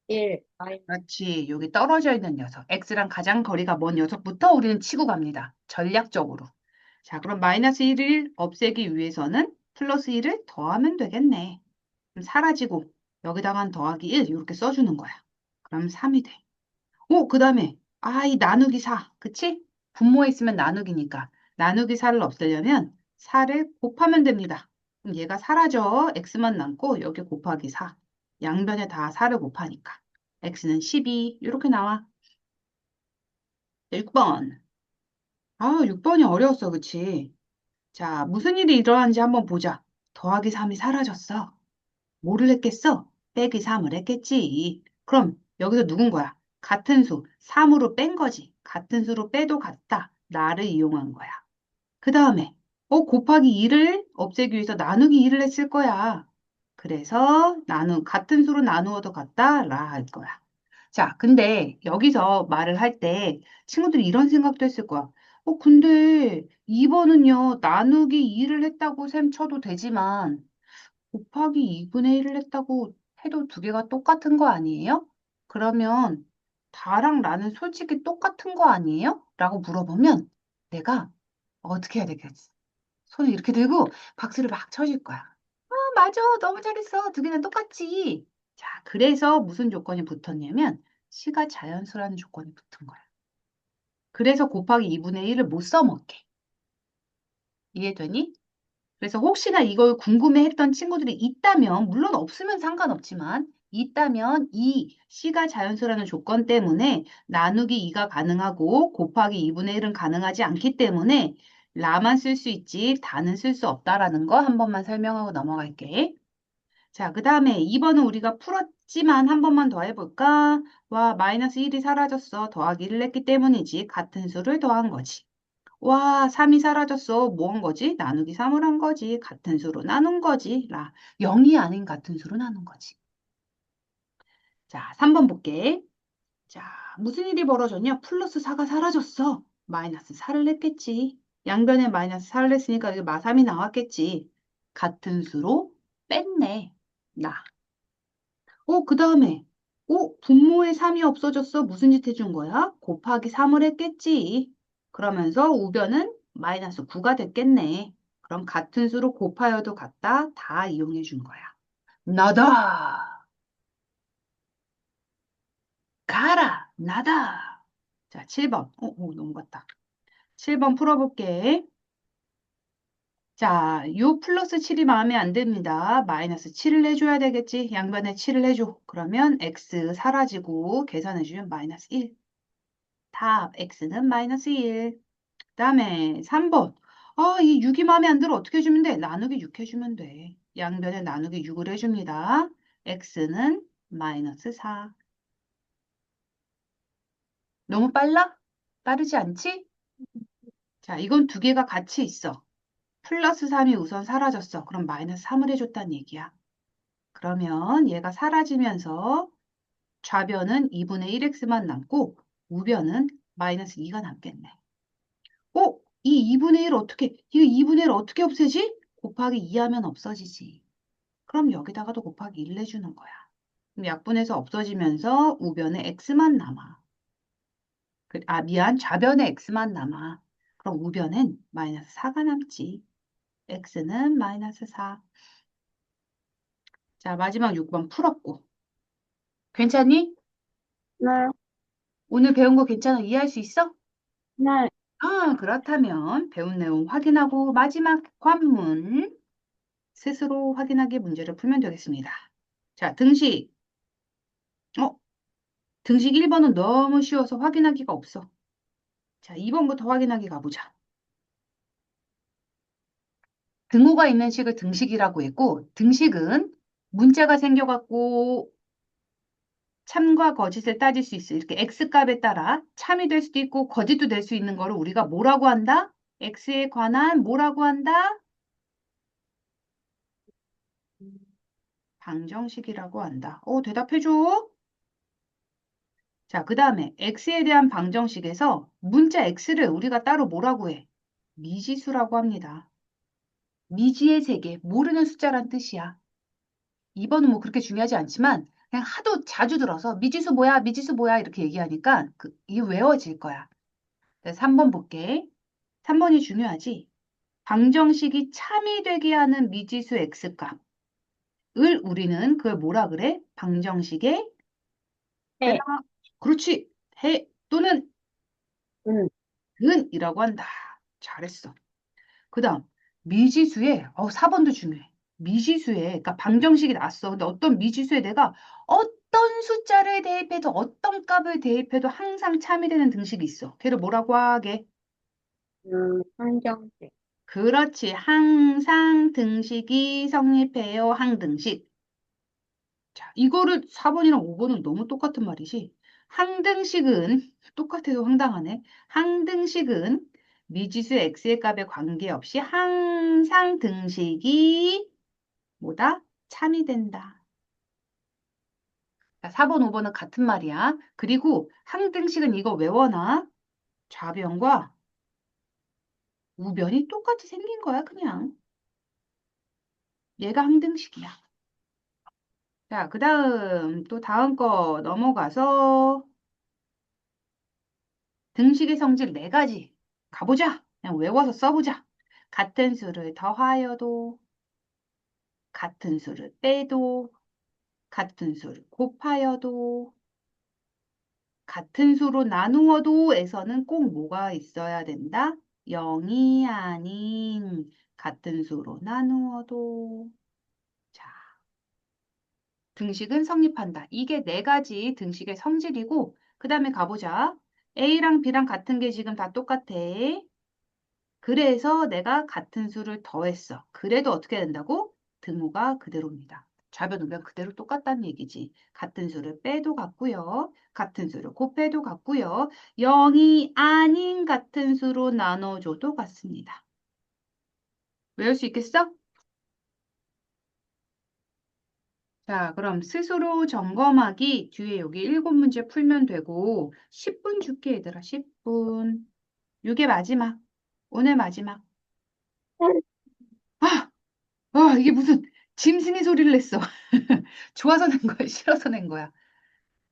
1, 마이너스 그렇지. 여기 떨어져 있는 녀석. X랑 가장 거리가 먼 녀석부터 우리는 치고 갑니다. 전략적으로. 자, 그럼 마이너스 1을 없애기 위해서는 플러스 1을 더하면 되겠네. 그럼 사라지고 여기다가 더하기 1 이렇게 써주는 거야. 그럼 3이 돼. 그 다음에 이 나누기 4. 그치? 분모에 있으면 나누기니까. 나누기 4를 없애려면 4를 곱하면 됩니다. 그럼 얘가 사라져. x만 남고 여기 곱하기 4. 양변에 다 4를 곱하니까. x는 12. 이렇게 나와. 6번. 6번이 어려웠어. 그치? 자, 무슨 일이 일어났는지 한번 보자. 더하기 3이 사라졌어. 뭐를 했겠어? 빼기 3을 했겠지. 그럼 여기서 누군 거야? 같은 수, 3으로 뺀 거지. 같은 수로 빼도 같다. 나를 이용한 거야. 그 다음에 곱하기 2를 없애기 위해서 나누기 2를 했을 거야. 그래서 같은 수로 나누어도 같다. 라 할 거야. 자, 근데 여기서 말을 할 때 친구들이 이런 생각도 했을 거야. 근데 2번은요, 나누기 2를 했다고 셈 쳐도 되지만 곱하기 2분의 1을 했다고 해도 두 개가 똑같은 거 아니에요? 그러면 다랑 라는 솔직히 똑같은 거 아니에요? 라고 물어보면 내가 어떻게 해야 되겠어? 손을 이렇게 들고 박수를 막 쳐줄 거야. 맞아. 너무 잘했어. 두 개는 똑같지. 자, 그래서 무슨 조건이 붙었냐면 시가 자연수라는 조건이 붙은 거야. 그래서 곱하기 2분의 1을 못 써먹게. 이해되니? 그래서 혹시나 이걸 궁금해했던 친구들이 있다면, 물론 없으면 상관없지만, 있다면 이 C가 자연수라는 조건 때문에 나누기 2가 가능하고 곱하기 2분의 1은 가능하지 않기 때문에 라만 쓸 수 있지 다는 쓸 수 없다라는 거 한 번만 설명하고 넘어갈게. 자, 그 다음에 2번은 우리가 풀었지만 한 번만 더 해볼까? 마이너스 1이 사라졌어. 더하기 1을 했기 때문이지. 같은 수를 더한 거지. 3이 사라졌어. 뭐 한 거지? 나누기 3을 한 거지. 같은 수로 나눈 거지. 0이 아닌 같은 수로 나눈 거지. 자, 3번 볼게. 자, 무슨 일이 벌어졌냐? 플러스 4가 사라졌어. 마이너스 4를 냈겠지. 양변에 마이너스 4를 냈으니까 여기 마삼이 나왔겠지. 같은 수로 뺐네. 그 다음에 분모에 3이 없어졌어. 무슨 짓 해준 거야? 곱하기 3을 했겠지. 그러면서 우변은 마이너스 9가 됐겠네. 그럼 같은 수로 곱하여도 같다. 다 이용해 준 거야. 나다. 가라. 나다. 자, 7번. 넘어갔다. 7번 풀어볼게. 자, 요 플러스 7이 마음에 안 듭니다. 마이너스 7을 해줘야 되겠지. 양변에 7을 해줘. 그러면 x 사라지고 계산해주면 마이너스 1. 답 x는 마이너스 1. 그다음에 3번. 이 6이 마음에 안 들어. 어떻게 해주면 돼? 나누기 6 해주면 돼. 양변에 나누기 6을 해줍니다. x는 마이너스 4. 너무 빨라? 빠르지 않지? 자, 이건 두 개가 같이 있어. 플러스 3이 우선 사라졌어. 그럼 마이너스 3을 해줬다는 얘기야. 그러면 얘가 사라지면서 좌변은 2분의 1x만 남고 우변은 마이너스 2가 남겠네. 이 2분의 1 이거 2분의 1 어떻게 없애지? 곱하기 2 하면 없어지지. 그럼 여기다가도 곱하기 1 내주는 거야. 그럼 약분해서 없어지면서 우변에 x만 남아. 미안. 좌변에 x만 남아. 그럼 우변엔 마이너스 4가 남지. x는 마이너스 4. 자, 마지막 6번 풀었고. 괜찮니? 네. 오늘 배운 거 괜찮아? 이해할 수 있어? 네. 그렇다면 배운 내용 확인하고 마지막 관문 스스로 확인하기 문제를 풀면 되겠습니다. 자, 등식. 어, 등식 1번은 너무 쉬워서 확인하기가 없어. 자, 2번부터 확인하기 가보자. 등호가 있는 식을 등식이라고 했고, 등식은 문자가 생겨갖고 참과 거짓을 따질 수 있어. 이렇게 x값에 따라 참이 될 수도 있고 거짓도 될 수 있는 거를 우리가 뭐라고 한다? x에 관한 뭐라고 한다? 방정식이라고 한다. 대답해줘. 자, 그 다음에 x에 대한 방정식에서 문자 x를 우리가 따로 뭐라고 해? 미지수라고 합니다. 미지의 세계, 모르는 숫자란 뜻이야. 2번은 뭐 그렇게 중요하지 않지만 그냥 하도 자주 들어서 미지수 뭐야, 미지수 뭐야 이렇게 얘기하니까 이게 외워질 거야. 3번 볼게. 3번이 중요하지. 방정식이 참이 되게 하는 미지수 x값을 우리는 그걸 뭐라 그래? 방정식의 해. 해라. 그렇지. 해 또는 응. 근이라고 한다. 잘했어. 그 다음 미지수에 4번도 중요해. 미지수에 그러니까 방정식이 나왔어. 근데 어떤 미지수에 내가 어떤 숫자를 대입해도 어떤 값을 대입해도 항상 참이 되는 등식이 있어. 걔를 뭐라고 하게? 한정식. 그렇지. 항상 등식이 성립해요. 항등식. 자, 이거를 4번이랑 5번은 너무 똑같은 말이지. 항등식은 똑같아도 황당하네. 항등식은 미지수 x의 값에 관계없이 항상 등식이 뭐다? 참이 된다. 자, 4번, 5번은 같은 말이야. 그리고 항등식은 이거 외워놔. 좌변과 우변이 똑같이 생긴 거야, 그냥. 얘가 항등식이야. 자, 그 다음, 또 다음 거 넘어가서 등식의 성질 네 가지. 가보자. 그냥 외워서 써보자. 같은 수를 더하여도, 같은 수를 빼도, 같은 수를 곱하여도, 같은 수로 나누어도에서는 꼭 뭐가 있어야 된다? 0이 아닌 같은 수로 나누어도. 자, 등식은 성립한다. 이게 네 가지 등식의 성질이고, 그 다음에 가보자. A랑 B랑 같은 게 지금 다 똑같아. 그래서 내가 같은 수를 더했어. 그래도 어떻게 된다고? 등호가 그대로입니다. 좌변, 우변 그대로 똑같다는 얘기지. 같은 수를 빼도 같고요. 같은 수를 곱해도 같고요. 0이 아닌 같은 수로 나눠줘도 같습니다. 외울 수 있겠어? 자, 그럼 스스로 점검하기 뒤에 여기 7문제 풀면 되고 10분 줄게 얘들아. 10분. 이게 마지막. 오늘 마지막. 아! 이게 무슨 짐승의 소리를 냈어. 좋아서 낸 거야? 싫어서 낸 거야?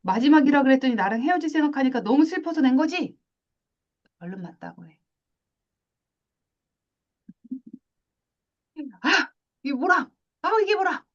마지막이라 그랬더니 나랑 헤어질 생각하니까 너무 슬퍼서 낸 거지? 얼른 맞다고 해. 이게 뭐라? 이게 뭐라?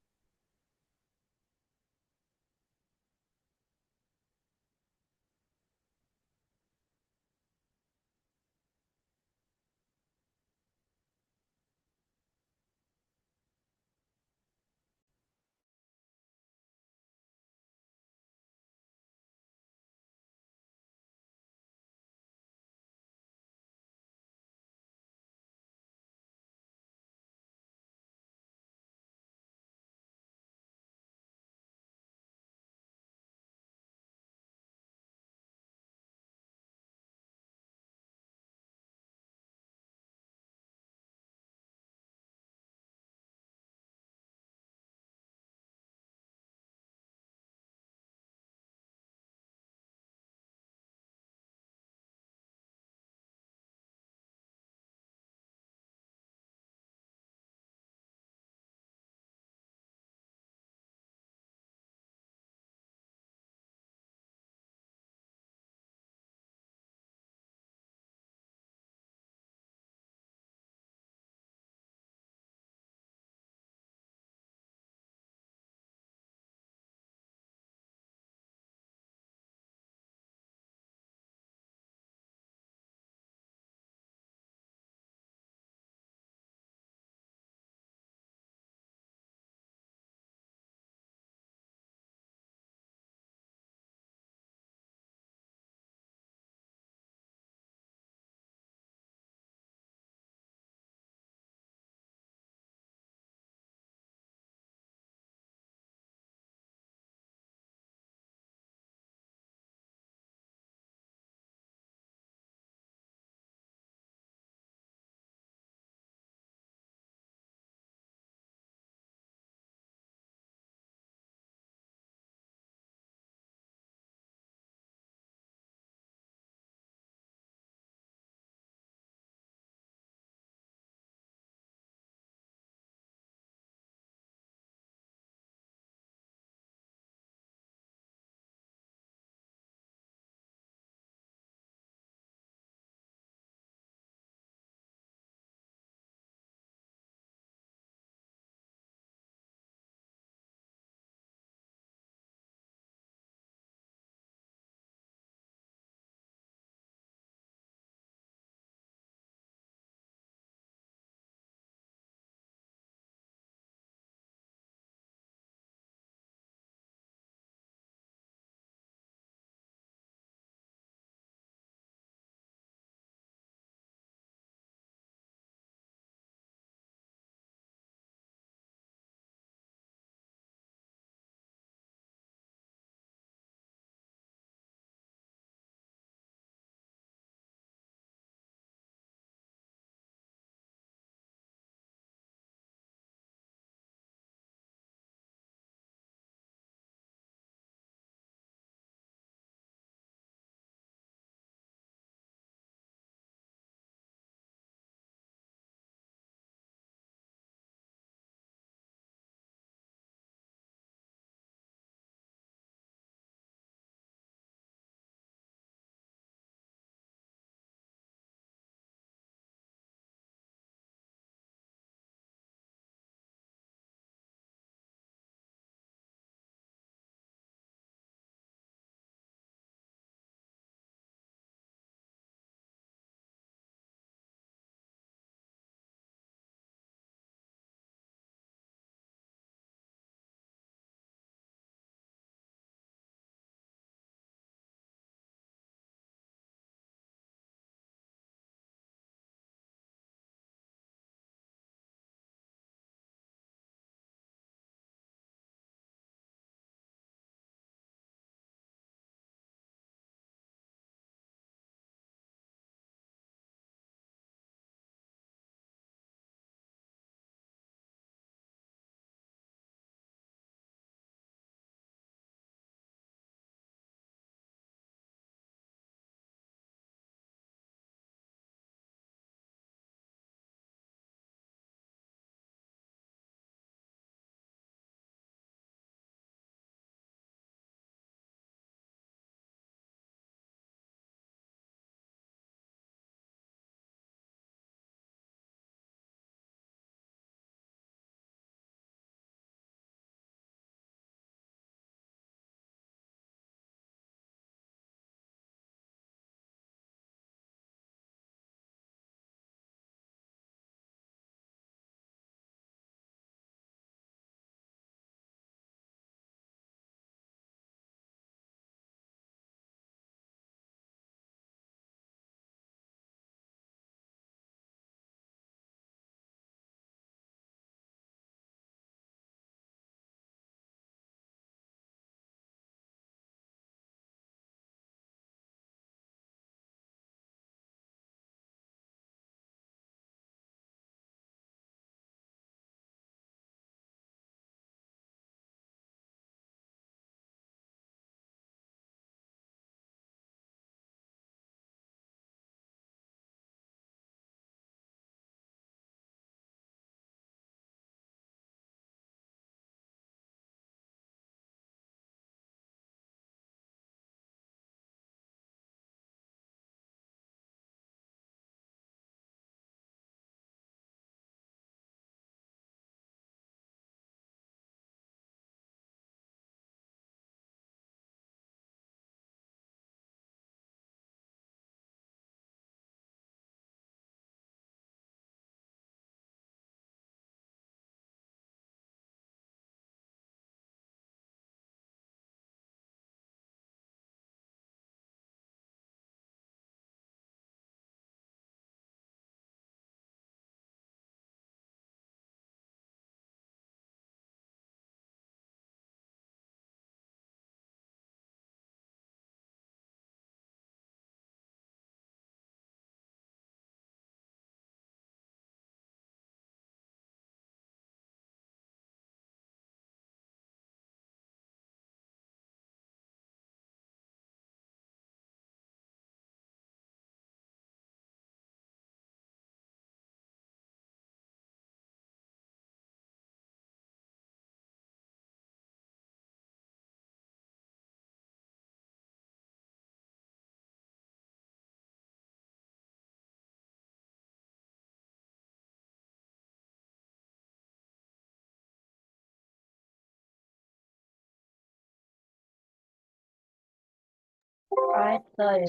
알았어요.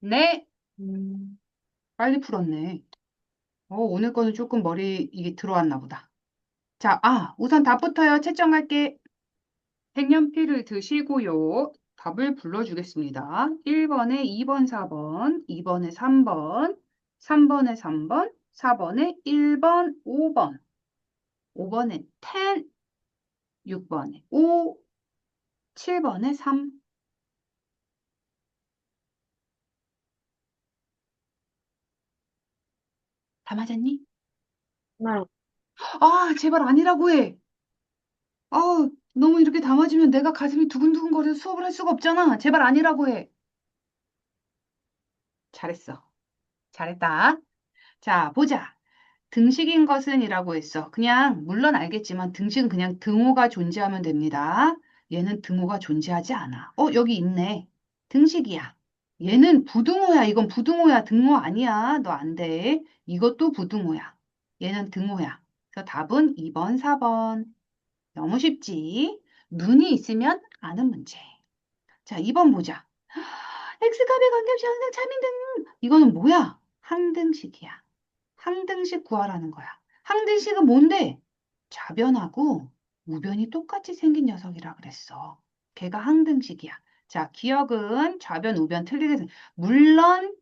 네. 빨리 풀었네. 오늘 거는 조금 머리 이게 들어왔나 보다. 자, 우선 답부터요. 채점할게. 색연필을 드시고요. 답을 불러주겠습니다. 1번에 2번, 4번, 2번에 3번, 3번에 3번, 4번에 1번, 5번, 5번에 10, 6번에 5, 7번에 3. 다 맞았니? 네. 제발 아니라고 해. 너무 이렇게 다 맞으면 내가 가슴이 두근두근 거려서 수업을 할 수가 없잖아. 제발 아니라고 해. 잘했어. 잘했다. 자, 보자. 등식인 것은 이라고 했어. 그냥, 물론 알겠지만 등식은 그냥 등호가 존재하면 됩니다. 얘는 등호가 존재하지 않아. 여기 있네. 등식이야. 얘는 부등호야. 이건 부등호야. 등호 아니야. 너 안 돼. 이것도 부등호야. 얘는 등호야. 그래서 답은 2번, 4번. 너무 쉽지? 눈이 있으면 아는 문제. 자, 2번 보자. X값의 관계없이 항상 참인등. 이거는 뭐야? 항등식이야. 항등식 구하라는 거야. 항등식은 뭔데? 좌변하고 우변이 똑같이 생긴 녀석이라 그랬어. 걔가 항등식이야. 자, 기억은 좌변, 우변 틀리게 물론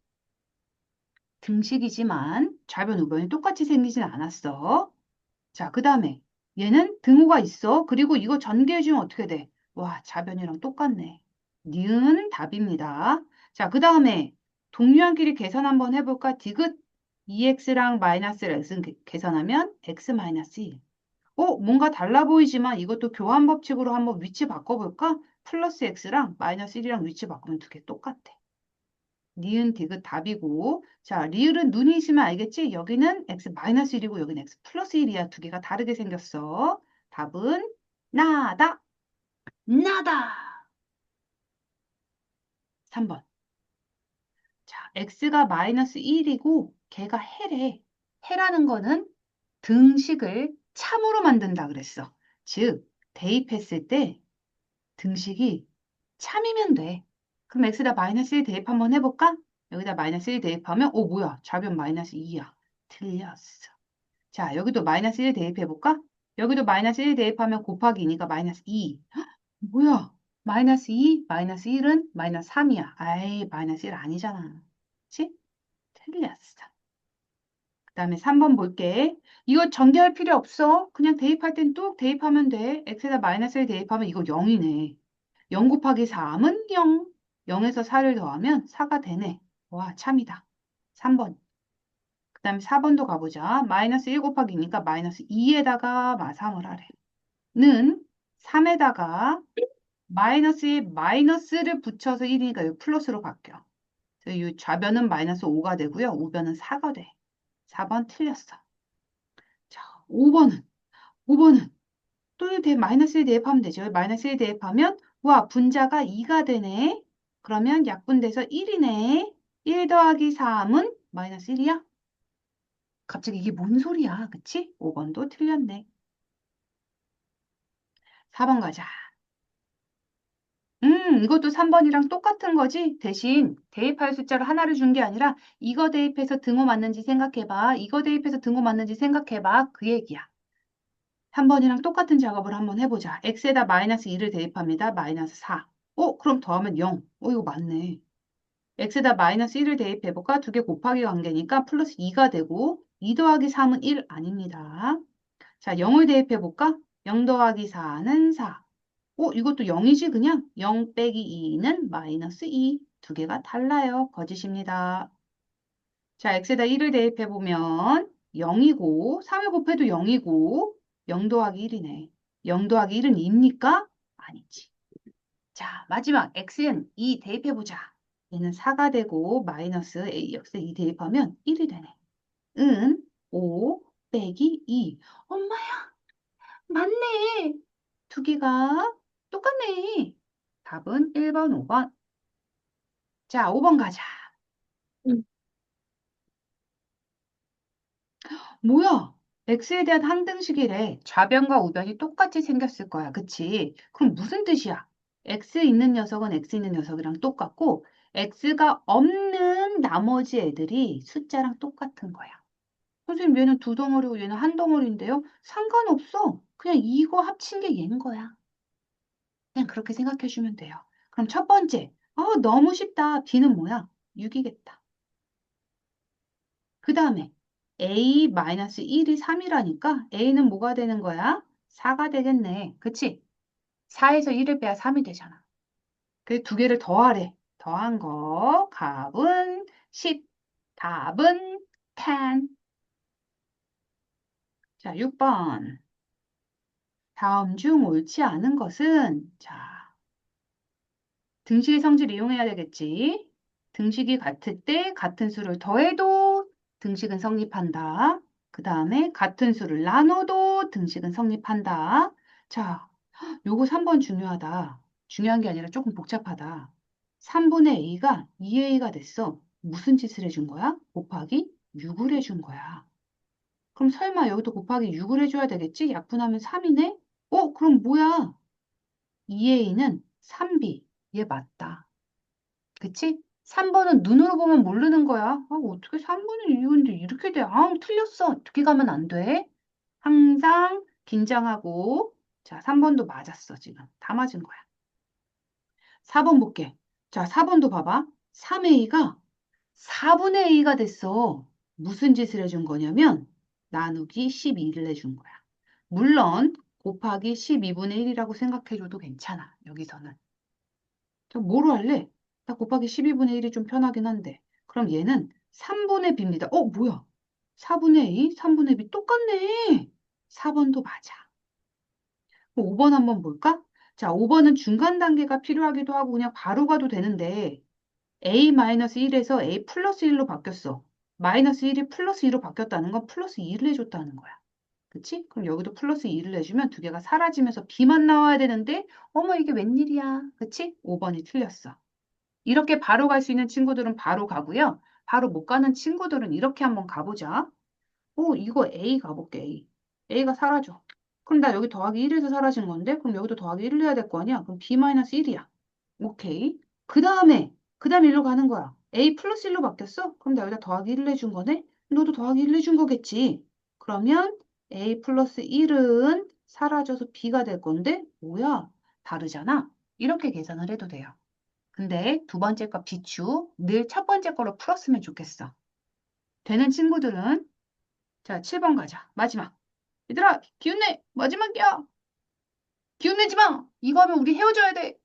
등식이지만 좌변, 우변이 똑같이 생기진 않았어. 자, 그 다음에 얘는 등호가 있어. 그리고 이거 전개해주면 어떻게 돼? 와, 좌변이랑 똑같네. 니은 답입니다. 자, 그 다음에 동류한끼리 계산 한번 해볼까? 디귿 2x랑 마이너스 x는 계산하면 x 마이너스 1. 뭔가 달라 보이지만 이것도 교환 법칙으로 한번 위치 바꿔볼까? 플러스 x랑 마이너스 1이랑 위치 바꾸면 두 개 똑같아. 니은 디귿 답이고, 자, 리을은 눈이 있으면 알겠지? 여기는 x 마이너스 1이고 여기는 x 플러스 1이야. 두 개가 다르게 생겼어. 답은 나다. 나다. 3번. 자, x가 마이너스 1이고 걔가 해래. 해라는 거는 등식을 참으로 만든다 그랬어. 즉, 대입했을 때 등식이 참이면 돼. 그럼 x에다 마이너스 1 대입 한번 해볼까? 여기다 마이너스 1 대입하면 뭐야? 좌변 마이너스 2야. 틀렸어. 자, 여기도 마이너스 1 대입해볼까? 여기도 마이너스 1 대입하면 곱하기 2니까 마이너스 2. 뭐야? 마이너스 2, 마이너스 1은 마이너스 3이야. 아이, 마이너스 1 아니잖아. 그치? 틀렸어. 그 다음에 3번 볼게. 이거 전개할 필요 없어. 그냥 대입할 땐 뚝 대입하면 돼. x에다 마이너스 1 대입하면 이거 0이네. 0 곱하기 3은 0. 0에서 4를 더하면 4가 되네. 와, 참이다. 3번. 그 다음에 4번도 가보자. 마이너스 1 곱하기니까 마이너스 2에다가 마삼을 하래. 는 3에다가 마이너스에 마이너스를 붙여서 1이니까 여기 플러스로 바뀌어. 그래서 이 좌변은 마이너스 5가 되고요. 우변은 4가 돼. 4번 틀렸어. 자, 5번은 또 마이너스 1 대입하면 되죠. 마이너스 1 대입하면 와, 분자가 2가 되네. 그러면 약분돼서 1이네. 1 더하기 3은 마이너스 1이야? 갑자기 이게 뭔 소리야? 그치? 5번도 틀렸네. 4번 가자. 이것도 3번이랑 똑같은 거지? 대신 대입할 숫자를 하나를 준 게 아니라 이거 대입해서 등호 맞는지 생각해봐. 이거 대입해서 등호 맞는지 생각해봐. 그 얘기야. 3번이랑 똑같은 작업을 한번 해보자. x에다 마이너스 2를 대입합니다. 마이너스 4. 그럼 더하면 0. 이거 맞네. x에다 마이너스 1을 대입해볼까? 두 개 곱하기 관계니까 플러스 2가 되고 2 더하기 3은 1 아닙니다. 자, 0을 대입해볼까? 0 더하기 4는 4. 이것도 0이지 그냥? 0 빼기 2는 마이너스 2. 두 개가 달라요. 거짓입니다. 자, x에다 1을 대입해보면 0이고 3을 곱해도 0이고 0 더하기 1이네. 0 더하기 1은 2입니까? 아니지. 자, 마지막 x는 2 대입해보자. 얘는 4가 되고 마이너스 a x에 2 대입하면 1이 되네. 은 5 빼기 2. 엄마야, 맞네. 두 개가 똑같네. 답은 1번, 5번. 자, 5번 가자. 음. 뭐야? x에 대한 항등식이래. 좌변과 우변이 똑같이 생겼을 거야. 그치? 그럼 무슨 뜻이야? x 있는 녀석은 x 있는 녀석이랑 똑같고 x가 없는 나머지 애들이 숫자랑 똑같은 거야. 선생님, 얘는 두 덩어리고 얘는 한 덩어리인데요? 상관없어. 그냥 이거 합친 게 얘인 거야. 그냥 그렇게 생각해 주면 돼요. 그럼 첫 번째. 너무 쉽다. b는 뭐야? 6이겠다. 그 다음에 a-1이 3이라니까 a는 뭐가 되는 거야? 4가 되겠네. 그치? 4에서 1을 빼야 3이 되잖아. 그 두 개를 더하래. 더한 거 값은 10. 답은 10. 자, 6번. 다음 중 옳지 않은 것은 자, 등식의 성질을 이용해야 되겠지. 등식이 같을 때 같은 수를 더해도 등식은 성립한다. 그 다음에 같은 수를 나눠도 등식은 성립한다. 자, 요거 3번 중요하다. 중요한 게 아니라 조금 복잡하다. 3분의 a가 2a가 됐어. 무슨 짓을 해준 거야? 곱하기 6을 해준 거야. 그럼 설마 여기도 곱하기 6을 해줘야 되겠지? 약분하면 3이네? 그럼 뭐야? 2a는 3b. 얘 맞다. 그치? 3번은 눈으로 보면 모르는 거야. 어떻게 3분의 2인데 이렇게 돼? 틀렸어. 어떻게 가면 안 돼? 항상 긴장하고. 자, 3번도 맞았어, 지금. 다 맞은 거야. 4번 볼게. 자, 4번도 봐봐. 3a가 4분의 a가 됐어. 무슨 짓을 해준 거냐면, 나누기 12를 해준 거야. 물론, 곱하기 12분의 1이라고 생각해줘도 괜찮아, 여기서는. 저 뭐로 할래? 나 곱하기 12분의 1이 좀 편하긴 한데. 그럼 얘는 3분의 b입니다. 뭐야? 4분의 2, 3분의 b 똑같네. 4번도 맞아. 5번 한번 볼까? 자, 5번은 중간 단계가 필요하기도 하고 그냥 바로 가도 되는데 a-1에서 a 플러스 1로 바뀌었어. 마이너스 1이 플러스 2로 바뀌었다는 건 플러스 2를 해줬다는 거야. 그치? 그럼 여기도 플러스 2를 해주면 두 개가 사라지면서 b만 나와야 되는데 어머 이게 웬일이야. 그치? 5번이 틀렸어. 이렇게 바로 갈 수 있는 친구들은 바로 가고요. 바로 못 가는 친구들은 이렇게 한번 가보자. 이거 A 가볼게, A. A가 사라져. 그럼 나 여기 더하기 1에서 사라진 건데? 그럼 여기도 더하기 1을 해야 될 거 아니야? 그럼 B-1이야. 오케이. 그 다음에 일로 가는 거야. A 플러스 1로 바뀌었어? 그럼 나 여기다 더하기 1을 해준 거네? 너도 더하기 1을 해준 거겠지? 그러면 A 플러스 1은 사라져서 B가 될 건데? 뭐야? 다르잖아? 이렇게 계산을 해도 돼요. 근데 두 번째 거 비추 늘 첫 번째 거로 풀었으면 좋겠어. 되는 친구들은 자, 7번 가자. 마지막. 얘들아, 기운내. 마지막이야. 기운내지 마. 이거 하면 우리 헤어져야 돼.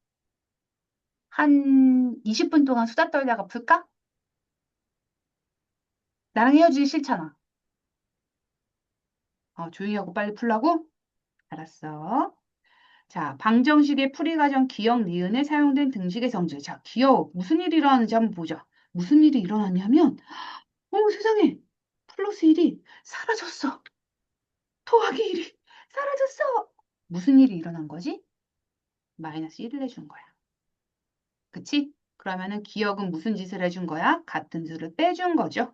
한 20분 동안 수다 떨다가 풀까? 나랑 헤어지기 싫잖아. 조용히 하고 빨리 풀라고? 알았어. 자, 방정식의 풀이 과정 기억 니은에 사용된 등식의 성질. 자, 기억 무슨 일이 일어나는지 한번 보자. 무슨 일이 일어났냐면 세상에. 플러스 1이 사라졌어. 더하기 1이 사라졌어. 무슨 일이 일어난 거지? 마이너스 1을 해준 거야. 그치? 그러면은 기억은 무슨 짓을 해준 거야? 같은 수를 빼준 거죠.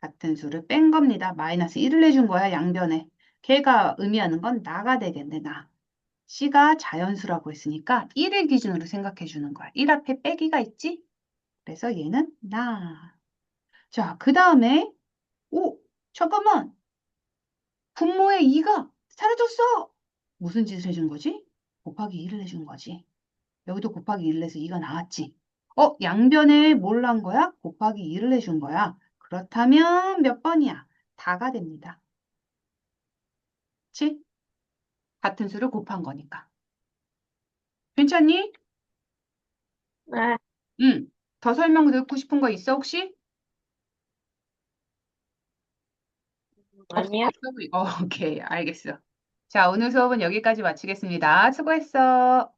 같은 수를 뺀 겁니다. 마이너스 1을 해준 거야, 양변에. 걔가 의미하는 건 나가 되겠네, 나. C가 자연수라고 했으니까 1을 기준으로 생각해 주는 거야. 1 앞에 빼기가 있지? 그래서 얘는 나. 자, 그 다음에, 잠깐만. 분모의 2가 사라졌어. 무슨 짓을 해준 거지? 곱하기 2를 해준 거지. 여기도 곱하기 2를 해서 2가 나왔지. 양변에 뭘 한 거야? 곱하기 2를 해준 거야. 그렇다면 몇 번이야? 다가 됩니다. 그치? 같은 수를 곱한 거니까. 괜찮니? 아, 응. 더 설명 듣고 싶은 거 있어, 혹시? 없어. 아니야. 오케이, 알겠어. 자, 오늘 수업은 여기까지 마치겠습니다. 수고했어.